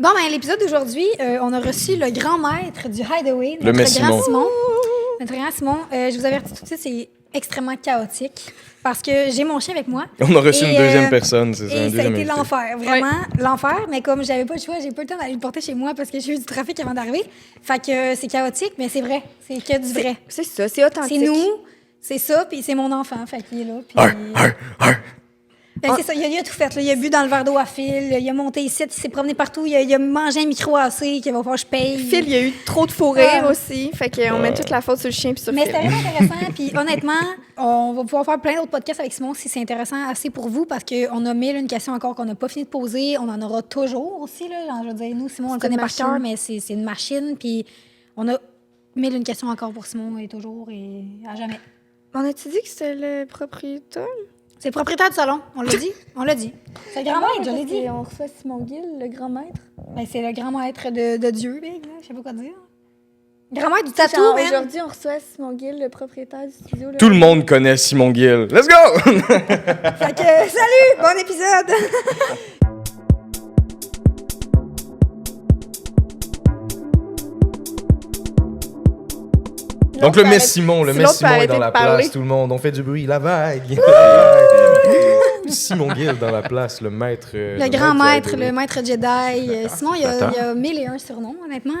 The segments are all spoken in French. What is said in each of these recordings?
Bon, ben, l'épisode d'aujourd'hui, on a reçu le grand maître du Hideaway, Le notre grand Simon. Simon. Notre grand Simon. Je vous avertis tout de suite, c'est extrêmement chaotique parce que j'ai mon chien avec moi. On a reçu Et, une deuxième personne, c'est ça. Et un ça a deuxième été invité. l'enfer, vraiment l'enfer. Mais comme j'avais pas le choix, j'ai pas le temps d'aller le porter chez moi parce que j'ai eu du trafic avant d'arriver. Fait que c'est chaotique, mais c'est vrai. C'est que du vrai. C'est ça, c'est authentique. C'est nous, c'est ça, puis c'est mon enfant. Fait qu'il est là. Puis... Ben, c'est ça, il a tout fait. Là. Il a bu dans le verre d'eau à fil, il a monté ici, il s'est promené partout, il a mangé un micro assez qu'il va falloir que je paye. Phil, il y a eu trop de fou rire aussi. Fait qu'on met toute la faute sur le chien puis sur Mais Phil. c'était vraiment intéressant. Puis honnêtement, on va pouvoir faire plein d'autres podcasts avec Simon si c'est intéressant assez pour vous parce qu'on a mille une question encore qu'on n'a pas fini de poser. On en aura toujours aussi. Là. Genre, je veux dire, nous, Simon, on le C'est connaît une par machine. cœur, mais c'est une machine. Puis on a mille une question encore pour Simon et toujours et à jamais. On a-tu dit que c'était le propriétaire? C'est le propriétaire du salon. On l'a dit. On l'a dit. C'est le grand maître, je l'ai dit. On reçoit Simon Gill, le grand maître. Ben, c'est le grand maître de Dieu, big, là. Je sais pas quoi dire. Grand maître du tatou, Genre, man. aujourd'hui, on reçoit Simon Gill, le propriétaire du studio. Tout le monde connaît Simon Gill. Let's go! Fait que, salut! Bon épisode! Donc le Messi Simon, le Sinon, Messi tu peux Simon est arrêter dans de la parler. place, tout le monde, on fait du bruit, la vague. Simon Gill dans la place, le maître. Le grand maître, le maître Jedi. Simon, il y a mille et un surnoms, honnêtement.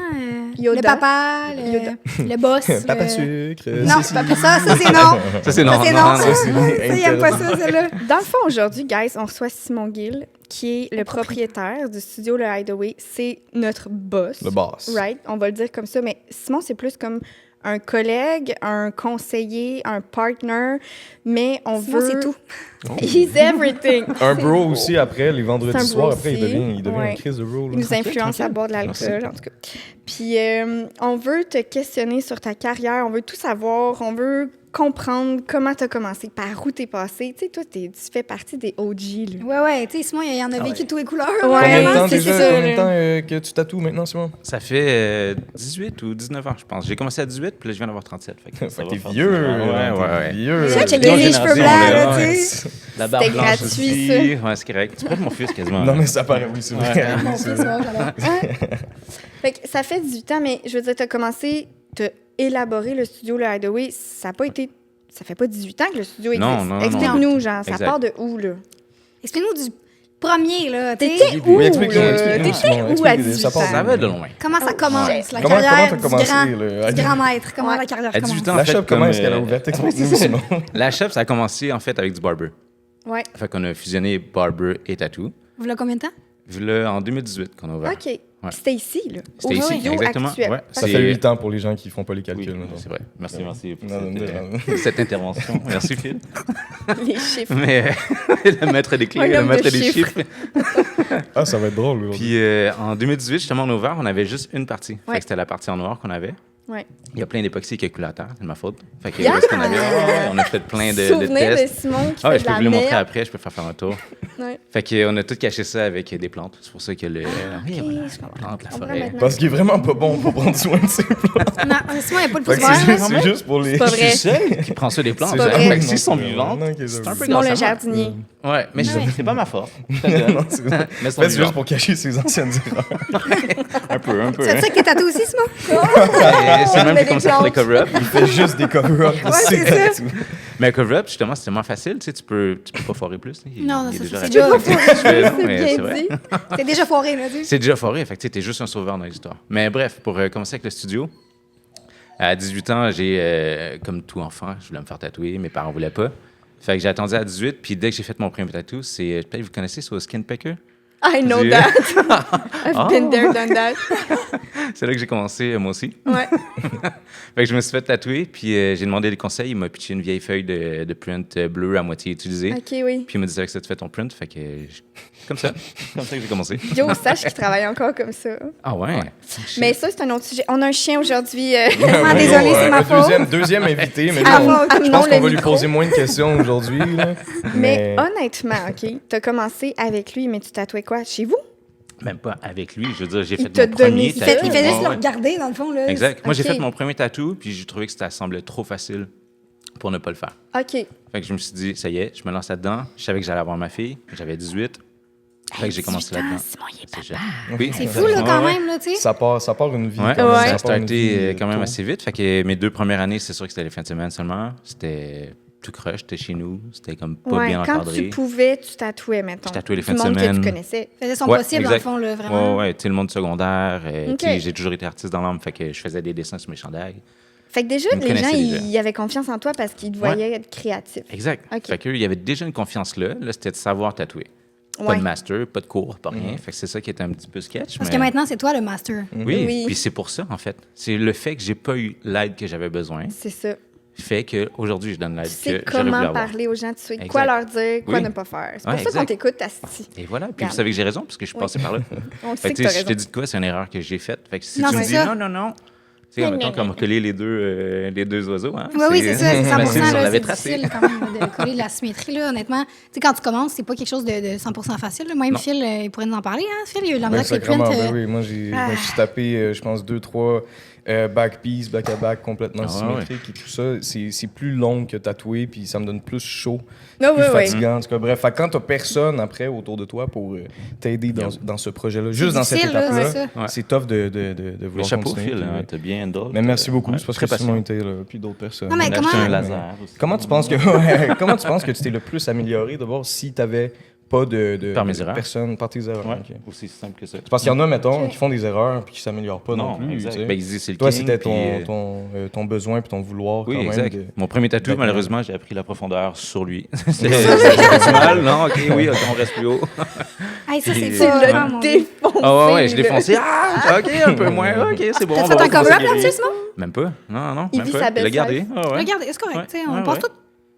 Yoda. Le papa, Yoda. le boss. Papa sucre. Non, Cécile. papa, ça c'est non. Ça, c'est non. Ça, c'est non, non. non, Ça, c'est Ça, il aime pas ça, celle-là. Dans le fond, aujourd'hui, guys, on reçoit Simon Gill, qui est le propriétaire du studio Le Hideaway. C'est notre boss. Le boss. Right? On va le dire comme ça. Mais Simon, c'est plus comme un collègue, un conseiller, un partner. Mais on Simon, veut... c'est tout. He's everything. Un bro aussi après, les vendredis C'est un soirs, bro après, aussi. il devient Ouais. un Chris de bro. là. Il nous influence à boire de Merci. l'alcool, en tout cas. Puis, on veut te questionner sur ta carrière, on veut tout savoir, on veut comprendre comment tu as commencé, par où tu es passé. Tu sais, toi, tu fais partie des OG, là. Ouais, tu sais, Simon, il y en a vécu de tous les couleurs. Ouais, Combien de vraiment, temps c'est déjà, ça, combien de là. temps que tu tatoues maintenant, Simon? Ça fait 18 ou 19 ans, je pense. J'ai commencé à 18, puis là, je viens d'avoir 37. Fait que ça Fait va que t'es faire vieux. du temps. là, Ouais. t'es vieux. Ça, check Nouvelle les cheveux blancs, génération, là, là, tu ouais. sais. La barbe C'était blanche gratuit, aussi. Ouais, c'est correct. Tu peux être mon fils quasiment. Non, mais ça paraît, oui, c'est vrai. Mon fils, ouais, j'adore. Fait que ça fait 18 ans, mais je veux dire, tu as commencé, tu as élaboré le studio Le Hideaway. Ça fait pas 18 ans que le studio existe. Non, non, non. Explique-nous, genre, ça Exact. part de où, là? Explique-nous du premier, là. tu sais. T'étais où, Oui, explique-nous, là? explique-nous, T'étais Simon, où à explique-nous, 18 ça part ans? Ça va de loin. Comment ça commence, la Comment carrière t'as du commencé, grand, là? du grand maître? Comment Ouais. la carrière À commence? 18 ans, La en fait, shop, comment comme, est-ce qu'elle a ouvert? Explique-nous, Simon. La shop, ça a commencé, en fait, avec du barber. Ouais. Fait qu'on a fusionné barber et tattoo. Vous l'avez combien de temps? Là, en 2018 qu'on a ouvert. OK. C'était ici, là. C'était Au ici, studio exactement. actuel. Ouais. Ça C'est- fait 8 ans pour les gens qui font pas les Oui, calculs. mettons. c'est vrai. Merci pour Non, cette intervention. Merci, Phil. Les chiffres. Mais le maître des clés, Un le homme maître de des chiffres. chiffres. Ah, ça va être drôle. aujourd'hui. Puis en 2018, justement, on a ouvert, on avait juste une partie. Fait Ouais. que c'était la partie en noir qu'on avait. Ouais. Il y a plein d'époxy calculateurs, c'est de ma faute. Fait que Yeah! là, ce qu'on avait, on a fait plein de Souvenir de tests. Simon qui Ah ouais, fait je de peux la vous le montrer merde. après, je peux faire un tour. Ouais. Fait qu'on a tout caché ça avec des plantes. C'est pour ça que le. oui, voilà, je comprends. les plantes, la On comprend forêt. maintenant. Parce qu'il est vraiment pas bon pour prendre soin de ses plantes. Non, Simon, il n'y a pas le Fait pouce que c'est vert. juste- c'est juste pour les. pas Je vrai. suis seul qui prend ça des plantes. C'est pas Fait vrai. que s'ils sont Non, vivants, non, ok, c'est un peu Simon grâce le à moi. jardinier. Ouais, mais Non. c'est pas ma force. Non, c'est Mais En sont fait, c'est juste vivants. pour cacher ses anciennes erreurs. Un peu. Tu as ça que t'es tatoué aussi, Simon? C'est le même Mais qui commence des à faire des plantes. cover-up. Il fait juste des cover-ups pour Ouais, ses c'est ça. tatous. Mais un cover-up, justement, c'est tellement facile. Tu sais, tu peux pas foirer plus. Non, non, Il est c'est déjà déjà, C'est mais bien c'est vrai. dit. c'est déjà foiré, là, tu sais. C'est déjà foré, fait que tu sais, t'es juste un sauveur dans l'histoire. Mais bref, pour commencer avec le studio, à 18 ans, j'ai, comme tout enfant, je voulais me faire tatouer, mes parents voulaient pas. Fait que j'ai attendu à 18, puis dès que j'ai fait mon premier tatou, c'est, peut-être vous connaissez, c'est au Skin Pecker. I know Dieu. that. I've been there, done that. C'est là que j'ai commencé, moi aussi. Ouais. Fait que je me suis fait tatouer, puis j'ai demandé des conseils. Il m'a pitché une vieille feuille de print bleu à moitié utilisée. OK, oui. Puis il m'a dit, c'est que ça te fait ton print. Fait que, comme ça que j'ai commencé. Yo, sache qu'il travaille encore comme ça. Ah ouais? Mais ça, c'est un autre sujet. On a un chien aujourd'hui. Vraiment désolée, c'est ma faute. Deuxième invité, mais Ah, là, bon, je amenons pense le qu'on va lui micro. poser moins de questions aujourd'hui. là. Mais honnêtement, OK, t'as commencé avec lui, mais tu tatouais quoi? Chez vous? Même pas avec lui. Je veux dire, j'ai Il fait t'a mon premier donné- Il fait tatou. juste Ouais, le ouais. regarder, dans le fond, là. Exact. Moi, j'ai Ok. fait mon premier tatou, puis j'ai trouvé que ça semblait trop facile pour ne pas le faire. OK. Fait que je me suis dit, ça y est, je me lance là-dedans. Je savais que j'allais avoir ma fille. J'avais 18. Fait que j'ai commencé là-dedans. Simon, il est C'est papa. Oui. C'est fou, là, quand même, là, tu sais. Ça part une vie. Ouais, quand même. Ouais. ça a part une starté vie, quand même tôt. assez vite. Fait que mes 2 premières années, c'est sûr que c'était les fins de semaine seulement. C'était tout croche, j'étais chez nous. C'était comme pas bien Quand encadré. tu pouvais, tu tatouais, mettons. Je tatouais les Du fins de monde que semaine. tu connaissais. Faisait son Ouais, possible, exact. en fond, là, vraiment. Ouais, tu sais, le monde secondaire. Ok. Puis j'ai toujours été artiste dans l'âme, fait que je faisais des dessins sur mes chandails. Fait que déjà, Ils me les gens, connaissaient déjà. ils avaient confiance en toi parce qu'ils te voyaient être créatif. Exact. Ok. Fait qu'eux, il y avait déjà une confiance là. Là, c'était de savoir tatouer. Pas Ouais. de master, pas de cours, pas rien. Fait que c'est ça qui était un petit peu sketch. Parce mais- que maintenant, c'est toi le master. Oui, Oui. puis c'est pour ça, en fait. C'est le fait que j'ai pas eu l'aide que j'avais besoin, C'est ça. fait qu'aujourd'hui, je donne l'aide Tu que sais j'aurais voulu comment avoir. parler aux gens, tu sais Exact. quoi leur dire, quoi Oui. ne pas faire. C'est pour Ouais, ça qu'on exact. t'écoute, Asti. Et voilà. Puis Regarde. vous savez que j'ai raison, parce que je suis passé par là. On Fait sait que, que tu t'as sais, si je te raison. dis de quoi, c'est une erreur que j'ai faite. Fait que si Non, tu me c'est dis ça. non, tu sais, mettons comme coller les deux oiseaux, hein. Oui, oui, c'est ça, c'est 100 facile, on là, l'avait c'est tracé. difficile quand même de coller de la symétrie, là, honnêtement. Tu sais, quand tu commences, c'est pas quelque chose de 100 facile. Là. Même Non. Phil, il pourrait nous en parler, hein, Phil? Il y a eu de la Ben, misère avec les prints. sacrément, ben oui. Moi, je me suis tapé, je pense, 2-3 back pieces, back à back, complètement Ah ouais, symétriques et tout ça. C'est plus long que tatouer, puis ça me donne plus chaud, Ah, plus oui, oui. fatigant. En tout cas, bref, fait que quand t'as personne après autour de toi pour t'aider dans ce projet-là, juste dans cette difficile, là, c'est étape-là, ça. Ouais. c'est tough de Le vouloir chapeau, continuer. Phil, puis, hein, t'as bien handle. mais merci beaucoup, Ouais, c'est parce très que Simon patient. était là, puis d'autres personnes. Non, mais On a comment- acheté un Ouais. laser aussi. Comment tu penses que comment tu penses que tu t'es le plus amélioré d'abord si tu n'avais pas de Par mes erreurs. personne par tes erreurs? Ouais, ok. aussi simple que ça. C'est parce qu'il y en a, mettons, Ok. qui font des erreurs puis qui s'améliorent pas non, plus. exact. tu sais. Ben, ils disent c'est le Toi, king, c'était puis, ton besoin puis ton vouloir Oui, quand exact. même. Mon premier tatou, d'être malheureusement, j'ai appris la profondeur sur lui. c'est du mal, non? OK, oui, OK, on reste plus haut. Hey, ça, c'est Tu Tu pas... l'as Ah, mon Dieu. défoncé. Ah ouais, je l'ai là. foncé. Ah, OK, un peu moins. OK, c'est bon. T'as on fait va un cover-up voir là-dessus, ça Simon? Même pas. Non, Il même vit pas. sa Il l'a belle gardé. life. Ah ouais. Regardez, c'est correct. Ouais, tu sais, on ouais, passe ouais. tout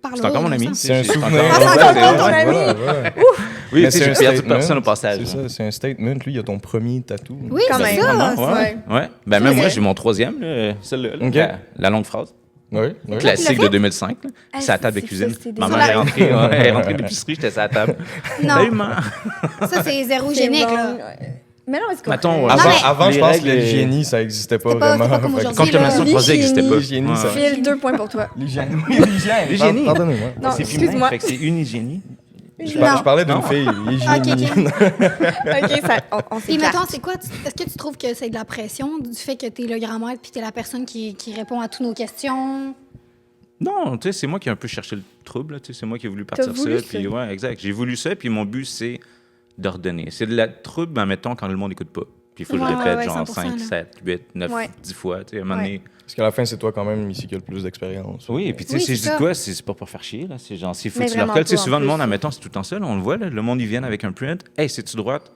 par là. C'est encore mon là, ami. ça. C'est un C'est souvenir. encore- Ah, c'est encore Ouais, ton ouais, ami. ouais. Oui, Mais tu sais, c'est j'ai un perdu statement. personne au passage. C'est ça, c'est un statement. Lui, il a ton premier tatou. Oui, Quand c'est même. ça. Vraiment, c'est- ouais. Ouais. Ben, même moi, j'ai mon troisième, là, celle-là. là, OK. la longue phrase. Oui, oui. Classique fait? de 2005. là. Ah, C'est à la table de c'est cuisine. ça, c'est des Maman affaires. est rentrée, elle est rentrée de l'épicerie, j'étais à la table. Non, Salut, maman. ça, c'est zéro C'est génique, bon. là. Mais non, c'est Mettons, correct. Non, mais- Avant, je les pense que règles, l'hygiénie, ça n'existait pas C'était pas- vraiment. c'était pas comme Fait que- aujourd'hui, Contamination là. 3D n'existait pas. L'hygiénie, ça- Ouais. Phil, 2 points pour toi. L'hygiène. Oui, l'hygiène. L'hygiénie. Pardonnez-moi. Non, C'est excuse-moi. féminin, fait que c'est une hygiénie. Je parlais d'une Non. fille. Ah, ok, L'hygiénie. ok. OK, ça, on Puis, s'écarte. mettons, c'est quoi? Est-ce que tu trouves que c'est de la pression du fait que t'es le grand-maître puis t'es la personne qui répond à toutes nos questions? Non, tu sais, c'est moi qui ai un peu cherché le trouble. Tu sais, c'est moi qui ai voulu partir voulu ça. Puis, ça. ouais, exact. J'ai voulu ça, puis mon but, c'est d'ordonner. C'est de la trouble, ben, mettons, quand le monde n'écoute pas. Puis il faut que je Ouais, répète, ouais, genre 100%, 5, là. 7, 8, 9, Ouais. 10 fois. Tu sais, à un moment donné. Parce qu'à la fin, c'est toi quand même ici qui a le plus d'expérience. Oui, et puis tu sais, Oui, si c'est je dis ça. quoi, c'est pas pour faire chier. Là. C'est genre, s'il faut Mais que tu leur vraiment colles. Tu sais, pas, en souvent, le plus. monde, admettons, c'est tout le temps ça. Là, on le voit, là, le monde, ils viennent avec un print. Hey, c'est-tu droite?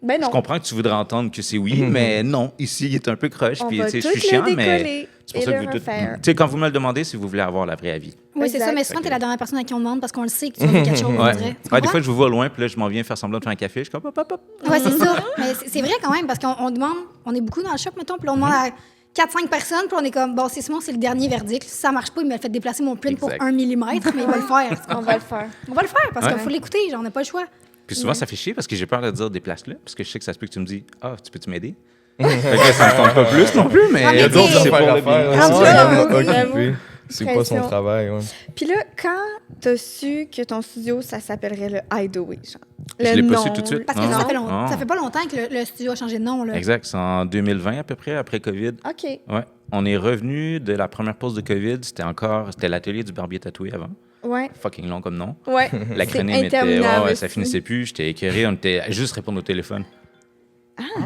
Ben non. Je comprends que tu voudrais entendre que c'est oui, mais non. Ici, il est un peu croche. On Puis, va tu sais, tout je suis le chiant, mais décoller c'est pour et ça que le vous tout. refaire. Tu sais, quand vous me le demandez, si vous voulez avoir la vraie avis. Oui, c'est Exact. ça, mais souvent, Ok. t'es la dernière personne à qui on demande parce qu'on le sait que tu vas faire quelque chose, on Ouais. dirait. Tu Ouais, des comprends? fois, je vous vois au loin, puis là, je m'en viens faire semblant de faire un café. Je suis comme, hop, hop, hop. Ouais, c'est ça. Mais c'est vrai quand même, parce qu'on demande, on est beaucoup dans le shop, mettons, puis on demande à 4-5 personnes, puis on est comme, bon, c'est Simon, c'est le dernier verdict. Si ça marche pas, il m'a fait déplacer mon print pour Exact. 1 millimètre, mais il va le faire. On va le faire. On va le faire parce qu'il Ouais. faut l'écouter, genre, on n'a pas le choix. Puis souvent, ça fait chier parce que j'ai peur de dire déplace-le, parce que je sais que ça se peut que tu me dis, ah, tu peux-tu m'aider? Fait que ça me tente pas plus non plus, mais Ah, mais Il y a d'autres c'est- c'est pour affaires le à faire. bien. là. Ah, C'est j'avoue, vraiment j'avoue. occupé. C'est pas son Pression. travail. Ouais. Puis là, quand t'as su que ton studio, ça s'apellerait le Hideaway, genre. Je Le l'ai pas nom, su tout de suite. Parce que Non. ça fait, Non. ça fait pas longtemps que le studio a changé de nom, là. Exact, c'est en 2020 à peu près, après COVID. OK. Ouais. On est revenu de la première pause de COVID, c'était l'atelier du barbier tatoué avant. Ouais. Fucking long comme nom. Ouais. L'acronyme C'est était. interminable Ouais, ça aussi. finissait plus, j'étais écœuré, on était à juste répondre au téléphone.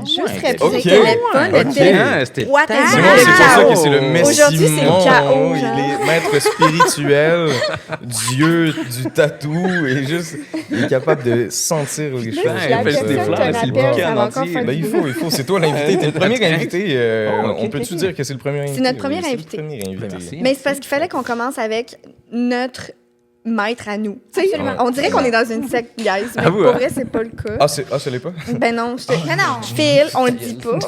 Juste ouais, répondre au ok. téléphone, le Ok. téléphone. Ah, c'était What the Simon, heck? c'est pour ça chaos. que c'est le Messi. Aujourd'hui, c'est le chaos, Il genre. est maître spirituel, Dieu du tatou, et juste, il est capable de sentir les choses. Là, si la il fait juste des personne fleurs, te là, c'est le rappelle, bouquet ça en va encore entier. faire Ben, du il faut, c'est toi l'invité, t'es le premier invité. Oh, ok, on peut-tu ok. dire que c'est le premier invité? C'est notre premier Oui, invité. C'est le premier invité. Ben, merci. Mais c'est parce qu'il fallait qu'on commence avec notre maître à nous. Tu sais, Absolument. on dirait qu'on est dans une secte, guys. Mais Ah, vous, pour hein? vrai, c'est pas le cas. Ça l'est pas? Ben non, Mais non. je file, on le dit pas.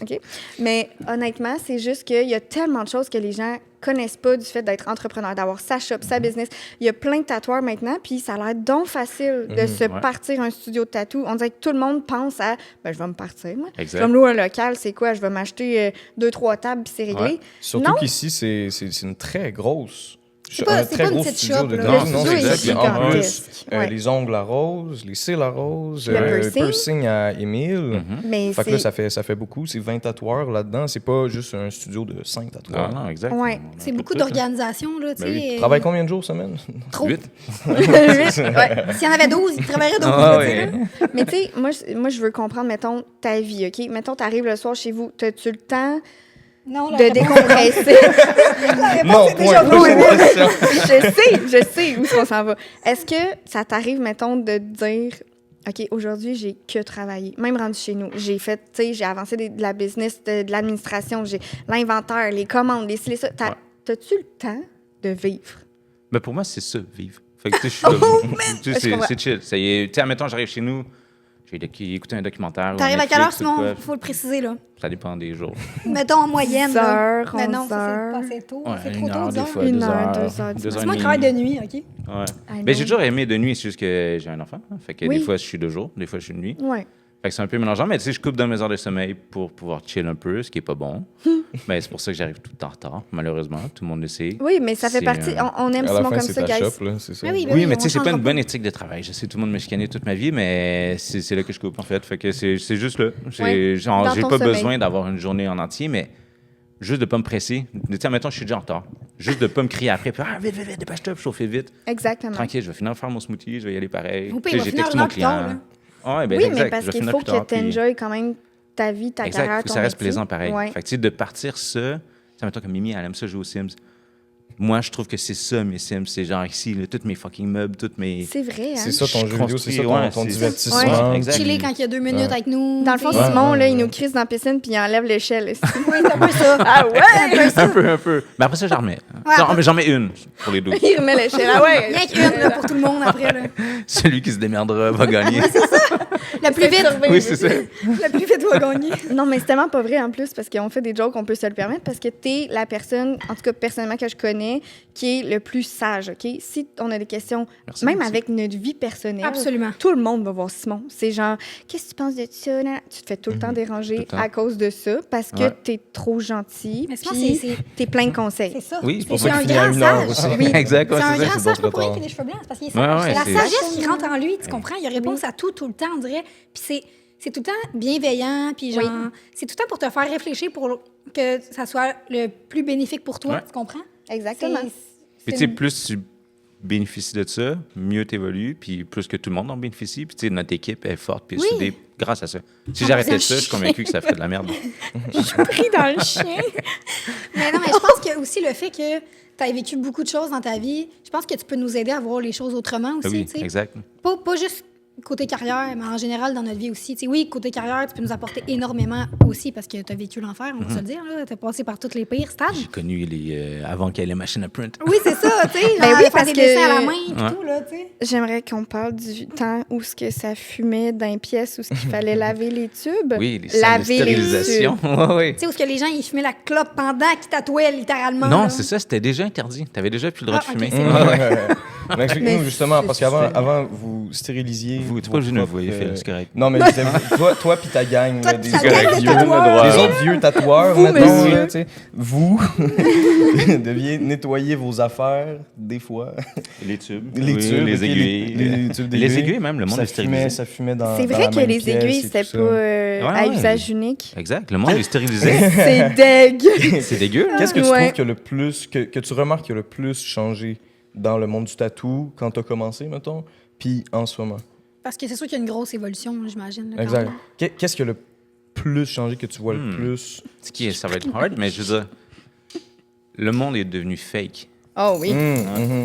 OK. Mais honnêtement, c'est juste qu'il y a tellement de choses que les gens connaissent pas du fait d'être entrepreneur, d'avoir sa shop, sa business. Il y a plein de tatoueurs maintenant, puis ça a l'air donc facile de se ouais. partir un studio de tatou. On dirait que tout le monde pense à ben, je vais me partir, moi. Exact. Je vais me louer un local, c'est quoi? Je vais m'acheter 2-3 tables, puis c'est réglé. Surtout Non. qu'ici, c'est une très grosse C'est pas très une gros petite studio shop, de là. danse. Le Non, studio c'est est exact. Puis en plus, gigantesque. Ouais. les ongles à rose, les cils à rose, Le le piercing à Émile. Mais Fait que là, c'est... ça fait beaucoup. C'est 20 tatoueurs là-dedans. C'est pas juste un studio de 5 Ah, tatoueurs. non, exact. Ouais. On a C'est un peu beaucoup de tout, hein. d'organisation, là, tu Ben oui. sais. Tu travailles combien de jours semaine? Trop. 8. Ouais. S'il y en avait 12, ils travailleraient 12. Ah, tu sais, ouais. là. Mais tu sais, moi, je veux comprendre, mettons, ta vie, OK? Mettons, t'arrives le soir chez vous, t'as-tu le temps Non, la de réponse, décompresser? Non, c'est déjà point. oui, Prochaine question. Je sais où est-ce qu'on s'en va. Est-ce que ça t'arrive, mettons, de te dire, OK, aujourd'hui, j'ai que travaillé, même rendu chez nous. J'ai fait, tu sais, j'ai avancé de la business, de l'administration, j'ai l'inventaire, les commandes, les ci, les ça. T'as-tu le temps de vivre? Mais pour moi, c'est ça, vivre. Fait que, tu sais, je suis là. Tu sais, Je comprends. c'est chill. Ça y est. Tu sais, admettons, j'arrive chez nous, j'ai écouté un documentaire. ou T'arrives un à quelle heure, Netflix ou sinon? quoi. Il faut le préciser, là. Ça dépend des jours. Mettons en moyenne. 10 là. heures, Mais non, 11 ça, heures. c'est pas assez tôt. Ouais, C'est trop une tôt, heure, 10 des heures. fois, 1 2 heure, heures. 2 heures, 2 heures C'est et moi, demie. je travaille de nuit, OK? Ouais. I Mais know. j'ai toujours aimé de nuit, c'est juste que j'ai un enfant. Hein. Fait que Oui. des fois, je suis de jour, des fois, je suis de nuit. Ouais. Fait que c'est un peu mélangeant, mais tu sais, je coupe dans mes heures de sommeil pour pouvoir chill un peu, ce qui est pas bon. Mais c'est pour ça que j'arrive tout le temps en retard, malheureusement. Tout le monde le sait. Oui, mais ça fait C'est, partie. On aime À la Simon fin, comme c'est ça, ta guys. shop, là, c'est ça. Ah oui, ben Oui, mais on tu sais, c'est pas changera une bonne éthique de travail. Je sais, tout le monde me chicanait toute ma vie, mais c'est là que je coupe, en fait. Fait que c'est juste là. Ouais, Genre, dans j'ai ton pas sommeil. besoin d'avoir une journée en entier, mais juste de pas me presser. Tu sais, mettons, je suis déjà en retard. Juste de pas me crier après, puis vite, vite, vite, dépêche-toi, puis chauffer vite. Exactement. Tranquille, je vais finir de faire mon smoothie, je vais y aller pareil. Au pire, Tu il sais, va j'ai finir texté une mon heure plus tard, client. Ouais, ben Oui, exact, mais parce je vais qu'il finir faut plus que tard, tu puis- enjoys quand même ta vie, ta Exact, carrière, faut que ton ça reste métier. plaisant pareil. Ouais. Fait que tu sais, de partir ça, ça mettons comme Mimi, elle aime ça jouer aux Sims. Moi, je trouve que c'est ça, mes Sims. C'est genre ici, là, tous mes fucking meubles, toutes mes. C'est vrai, hein? C'est ça ton Je jeu vidéo, c'est ça construis, ton, ouais, ton c'est- divertissement. Ouais, exact. Chiller quand il y a 2 minutes Ouais. avec nous. Dans le fond, tu sais. Simon, là, il ouais. nous crisse dans la piscine puis il enlève l'échelle. Oui, c'est un peu ça. Ah ouais? C'est un peu ça. Un peu. Mais après ça, j'en remets. Ouais, après- J'en mets une pour les 12. Il remet l'échelle. Ah ouais? Rien qu'une là, pour tout le monde après. Là. Celui qui se démerdera va gagner. Le plus vite. Oui, c'est ça. Le plus vite va gagner. Non, mais c'est tellement pas vrai en plus parce qu'on fait des jokes, on peut se le permettre parce que t'es la personne, en tout cas personnellement que je connais, qui est le plus sage, OK? Si on a des questions, Merci, même merci. avec notre vie personnelle, Absolument. tout le monde va voir Simon. C'est genre, qu'est-ce que tu penses de ça? Nan? Tu te fais tout le temps Tout déranger le temps. à cause de ça parce que Ouais. t'es trop gentil. Mais sinon, puis c'est- t'es plein de conseils. C'est ça. Oui, c'est pour c'est ça un qu'il finit à grand 1 heure sage. aussi. Oui. Exact, ouais, C'est un c'est ça. grand c'est sage, votre pas pour rien retard. qu'il a les cheveux blancs, c'est parce qu'il est Ouais, sage. ouais, C'est la c'est- sagesse qui rentre en lui, tu comprends? Il a réponse à tout le temps, on dirait. Puis c'est tout le temps bienveillant, puis genre, c'est tout le temps pour te faire réfléchir pour que ça soit le plus bénéfique pour toi, Ouais. tu comprends? Exactement. Puis tu sais, plus tu bénéficies de ça, mieux tu évolues, puis plus que tout le monde en bénéficie. Puis tu sais, notre équipe est forte, puis Oui. soudée grâce à ça. Si Ah, j'arrêtais vous ça, je suis convaincu que ça ferait de la merde. pris dans le chien. Mais non, mais je pense que aussi le fait que tu as vécu beaucoup de choses dans ta vie, je pense que tu peux nous aider à voir les choses autrement aussi, Oui, tu sais. exact. Pas juste côté carrière, mais en général dans notre vie aussi. Tu sais, oui, côté carrière, tu peux nous apporter énormément aussi parce que tu as vécu l'enfer, on va se le dire. Tu as passé par tous les pires stades. J'ai connu avant qu'il y ait les machines à print. Oui, c'est ça, tu sais. Ben genre, oui, faire parce des que- dessins à la main et Ouais. tout, là, tu sais. J'aimerais qu'on parle du temps où ce que ça fumait dans les pièces, où ce qu'il fallait laver les tubes. Oui, les salles de stérilisation. Ouais, ouais. Tu sais, où ce que les gens, ils fumaient la clope pendant qu'ils tatouaient, littéralement. Non, là. c'est ça, c'était déjà interdit. Tu avais déjà plus le droit Ah, de ok, fumer. c'est Ouais, vrai. ouais. Mais explique-nous Mais justement, c'est- parce qu'avant, vous stérilisiez. Vous, t'es vos pas obligé de me propres, voir, Phil, c'est correct. Non, mais je disais, toi puis ta gang, Toi, là, des ta autres gang de vieux- tatoueurs. les autres vieux tatoueurs, Vous, maintenant, monsieur. là, tu sais, vous deviez nettoyer vos affaires, des fois. Les tubes. Les Oui, tubes, les ok, aiguilles. les tubes Les d'aiguilles. aiguilles, même, le monde les stérilisait. Ça fumait dans C'est dans vrai la que même les pièce aiguilles, et c'était tout ça. pas à Ouais. usage unique. Exact, le monde les stérilisait. C'est deg! C'est dégueu. là. Qu'est-ce que tu Ouais. trouves que tu remarques qui a le plus changé dans le monde du tatou quand tu as commencé, mettons, puis en ce moment? Parce que c'est sûr qu'il y a une grosse évolution, j'imagine. là, quand Exact. même. Qu'est-ce qui a le plus changé que tu vois le plus? Ce qui est, ça va être hard, mais je veux dire, le monde est devenu fake. Oh oui.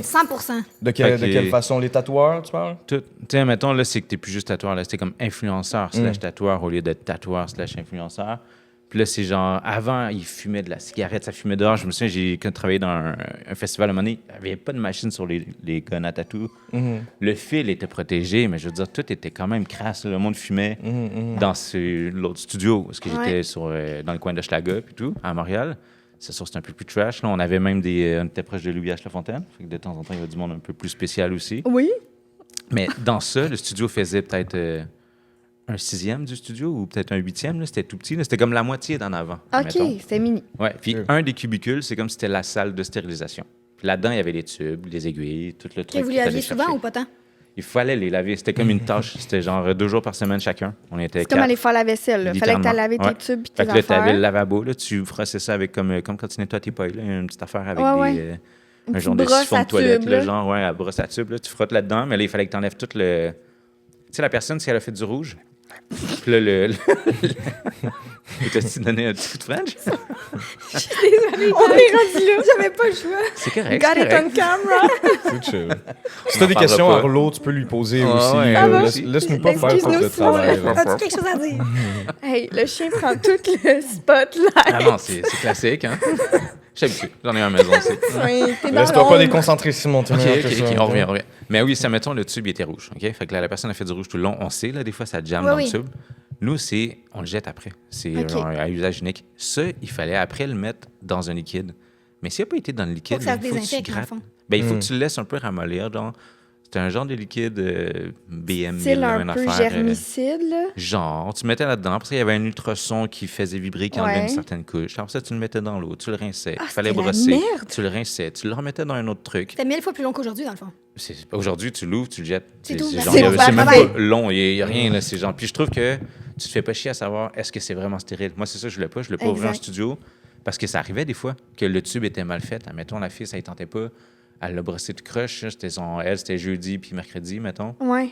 100%. De Fait que- quelle façon? Les tatoueurs, tu parles? Tu sais, mettons, là, c'est que t'es plus juste tatoueur. Là, c'était comme influenceur slash tatoueur au lieu d'être tatoueur slash influenceur. Puis là, c'est genre, avant, ils fumaient de la cigarette, ça fumait dehors. Je me souviens, j'ai quand travaillé dans un festival à un moment donné, il n'y avait pas de machine sur les guns à tatou. Le fil était protégé, mais je veux dire, tout était quand même crasse. Le monde fumait dans l'autre studio, parce que j'étais dans le coin de Schlaga puis tout, à Montréal. C'est sûr, c'était un peu plus trash. Là, on avait même on était proche de Louis H. Lafontaine. Fait que de temps en temps, il y avait du monde un peu plus spécial aussi. Oui. Mais dans ça, le studio faisait peut-être un 6e du studio ou peut-être un 8e. là. C'était tout petit. là. C'était comme la moitié d'en avant. OK, mettons. c'était mini. Ouais. Puis un des cubicules, c'est comme si c'était la salle de stérilisation. Puis là-dedans, il y avait les tubes, les aiguilles, tout le truc. Que vous que les t'allais aviez souvent chercher. ou pas tant? Il fallait les laver. C'était comme une tâche. C'était genre 2 jours par semaine chacun. On était C'est comme 4. aller faire la vaisselle. Là. Fallait que tu Littéralement. lavé tes Ouais. tubes et Fait tes que là, tu avais le affaires. lavabo, là, tu froissais ça avec comme quand tu nettoies tes pailles, là, une petite affaire avec Ouais, des, ouais. un Une genre petite de brosse siphon à de toilette, tube, là, là. genre, ouais, à brosse à tube, là, tu frottes là-dedans, mais là, il fallait que tu enlèves tout le. Tu sais, la personne, si elle a fait du rouge, puis là, il t'a donné un petit coup de French? Désolée, On est rendu là. j'avais pas le choix. C'est correct. Got c'est it correct. on camera. C'est chill. Si On t'as en des parlera questions, pas. Arlo, tu peux lui poser Ouais, aussi. ouais, là. va. Laisse-nous pas faire Excuse-nous tout le si on travail. là. As-tu quelque chose à dire? Hey, le chien prend tout le spotlight. Ah non, c'est classique, hein? Je suis habitué. J'en ai un à la maison aussi. Ouais, t'es dans Laisse-toi pas l'ombre. déconcentrer, Simon. t'es OK, meilleur que OK, ça, OK, ok? on revient. Mais oui, ça, mettons, le tube, il était rouge, OK? Fait que là, la personne a fait du rouge tout le long. On sait, là, des fois, ça jamme Oui, dans oui. le tube. Nous, on le jette après. C'est OK. genre à usage unique. Ça, il fallait après le mettre dans un liquide. Mais s'il n'a pas été dans le liquide, Faut que ça se il faut que tu désinfecte, dans le grattes. fond. Ben, il faut que tu le laisses un peu ramollir, genre. C'est un genre de liquide BM1000, C'est là, un une peu affaire, germicide, là. genre, tu mettais là-dedans. Après ça, il y avait un ultrason qui faisait vibrer, qui enlevait Ouais. une certaine couche. Après ça, tu le mettais dans l'eau, tu le rinçais. Ah, Il fallait c'était la brosser. merde. Tu le rinçais, tu le remettais dans un autre truc. C'était 1000 fois plus long qu'aujourd'hui, dans le fond. Aujourd'hui, tu l'ouvres, tu le jettes. C'est tout, genre, merci. il y a- C'est c'est même pareil. pas long, il n'y a rien. Là, c'est genre. Puis je trouve que tu te fais pas chier à savoir est-ce que c'est vraiment stérile. Moi, c'est ça, je voulais pas. Je voulais pas ouvrir un Exact. studio parce que ça arrivait des fois que le tube était mal fait. Admettons, la fille, ça ne tentait pas. Elle l'a brossé de croche. C'était jeudi puis mercredi, mettons. Ouais.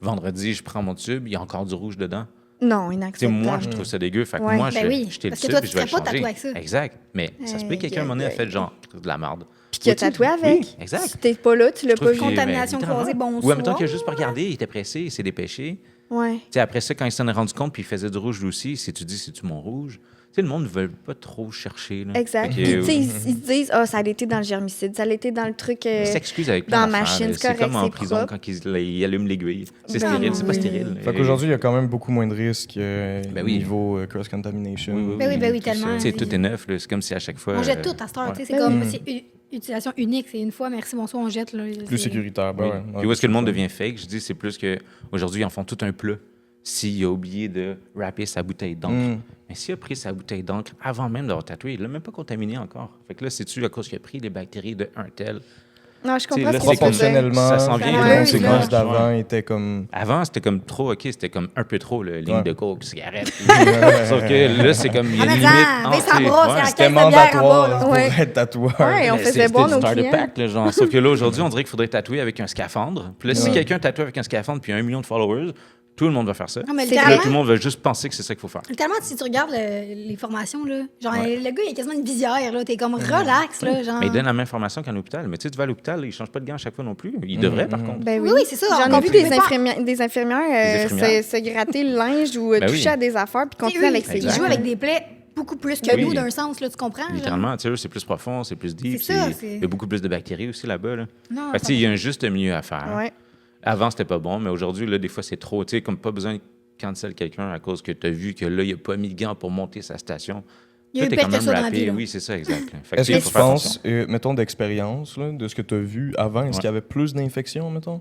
Vendredi, je prends mon tube, il y a encore du rouge dedans. Non, Tu sais, inacceptable. moi, je trouve ça dégueu. Fait que Ouais. moi, Ben je oui, jeter le parce que tube toi, puis tu je vais le ferais pas changer. tatouer avec ça. Exact. Mais ça se peut que quelqu'un, à un moment donné, a fait genre de la marde. Puis qu'il a Oui, tu sais, tatoué avec. oui, exact. Si t'es pas là, tu l'as Je trouve pas vu. qu'il- Contamination littéralement. croisée, bonsoir. Ou en même temps qu'il a juste pas regardé, il était pressé, il s'est dépêché. Ouais. Tu sais, après ça, quand il s'en est rendu compte puis il faisait du rouge lui aussi, si tu dis c'est-tu mon rouge, tu sais, le monde ne veut pas trop chercher. Là. Exact. Fait Puis, que, tu sais, ils se disent, ah, ça a été dans le germicide, ça a été dans le truc. il s'excuse avec dans plein la d'affaires, machine, là. c'est C'est correct, comme en c'est prison propre. quand il allume l'aiguille. C'est Ben stérile, c'est pas oui. stérile. Fait qu'aujourd'hui, il y a quand même beaucoup moins de risques Ben oui. niveau cross-contamination. Ben oui, tout tellement. ça. Tu sais, tout est neuf, là. C'est comme si à chaque fois. On jette tout à cette heure. tu sais, C'est Ben comme, oui. c'est utilisation unique. C'est une fois, merci, bonsoir, on jette. Là, Plus sécuritaire. Ben Oui. ouais. Puis où est-ce que le monde devient fake? Je dis, c'est plus qu'aujourd'hui, ils en font tout un plat s'il a oublié de wrapper sa bouteille d'encre. Mm. Mais s'il a pris sa bouteille d'encre avant même d'avoir tatoué, il l'a même pas contaminé encore. Fait que là, c'est-tu à cause qu'il a pris les bactéries de un tel? Non, je comprends là, ce que tu veux dire. Proportionnellement, Ça s'en vient, les là, conséquences oui, d'avant étaient comme... Avant, c'était comme trop, OK, c'était comme un peu trop, le ligne Ouais. de coke, cigarette. Sauf que là, c'est comme, il y a Ah, une mais limite. ça, entre- Vincent Brosse, ouais. il y a C'était 15 de bière en bas, mandatoire là. pour Ouais. être tatoueur. Ouais, on Mais faisait boire c'était nos du starter clients. pack, là, genre. Sauf que là, aujourd'hui, on dirait qu'il faudrait tatouer avec un scaphandre. Puis là, si Ouais. quelqu'un tatoue avec un scaphandre puis 1 million de followers, tout le monde va faire ça. Non, mais C'est Puis là, littéralement, tout le monde va juste penser que c'est ça qu'il faut faire. littéralement, si tu regardes les formations, là, genre, Ouais. le gars, il a quasiment une visière. Là, t'es comme relax. Là, genre. Mais il donne la même formation qu'à l'hôpital. Mais tu sais, tu vas à l'hôpital, il ne change pas de gants à chaque fois non plus. Il devrait, par contre. Ben Oui, oui, c'est ça. J'en Encore ai vu plus des départ. infirmières, Des infirmières. se gratter le linge ou Ben oui. toucher à des affaires puis Tu sais, continuer eux, avec ils ses jouent gants. avec des plaies beaucoup plus que Oui. nous, d'un sens, là, tu comprends? genre? Littéralement, tu sais, eux, c'est plus profond, c'est plus deep. C'est ça, Il y a beaucoup plus de bactéries aussi là-bas. Là. Non, Fait que, tu sais, il y a un juste milieu à faire. Ouais. Avant, c'était pas bon, mais aujourd'hui, là, des fois, c'est trop. Tu sais, comme pas besoin de cancel quelqu'un à cause que tu as vu que là, il a pas mis de gants pour monter sa station. Il y a Là, eu t'es pire quand que même ça dans la rappé. vie, là. Oui, c'est ça, exact. là. Fait que, Est-ce tu sais, que faut tu faire penses, attention. mettons, d'expérience, là, de ce que tu as vu avant, est-ce Ouais. qu'il y avait plus d'infections, mettons?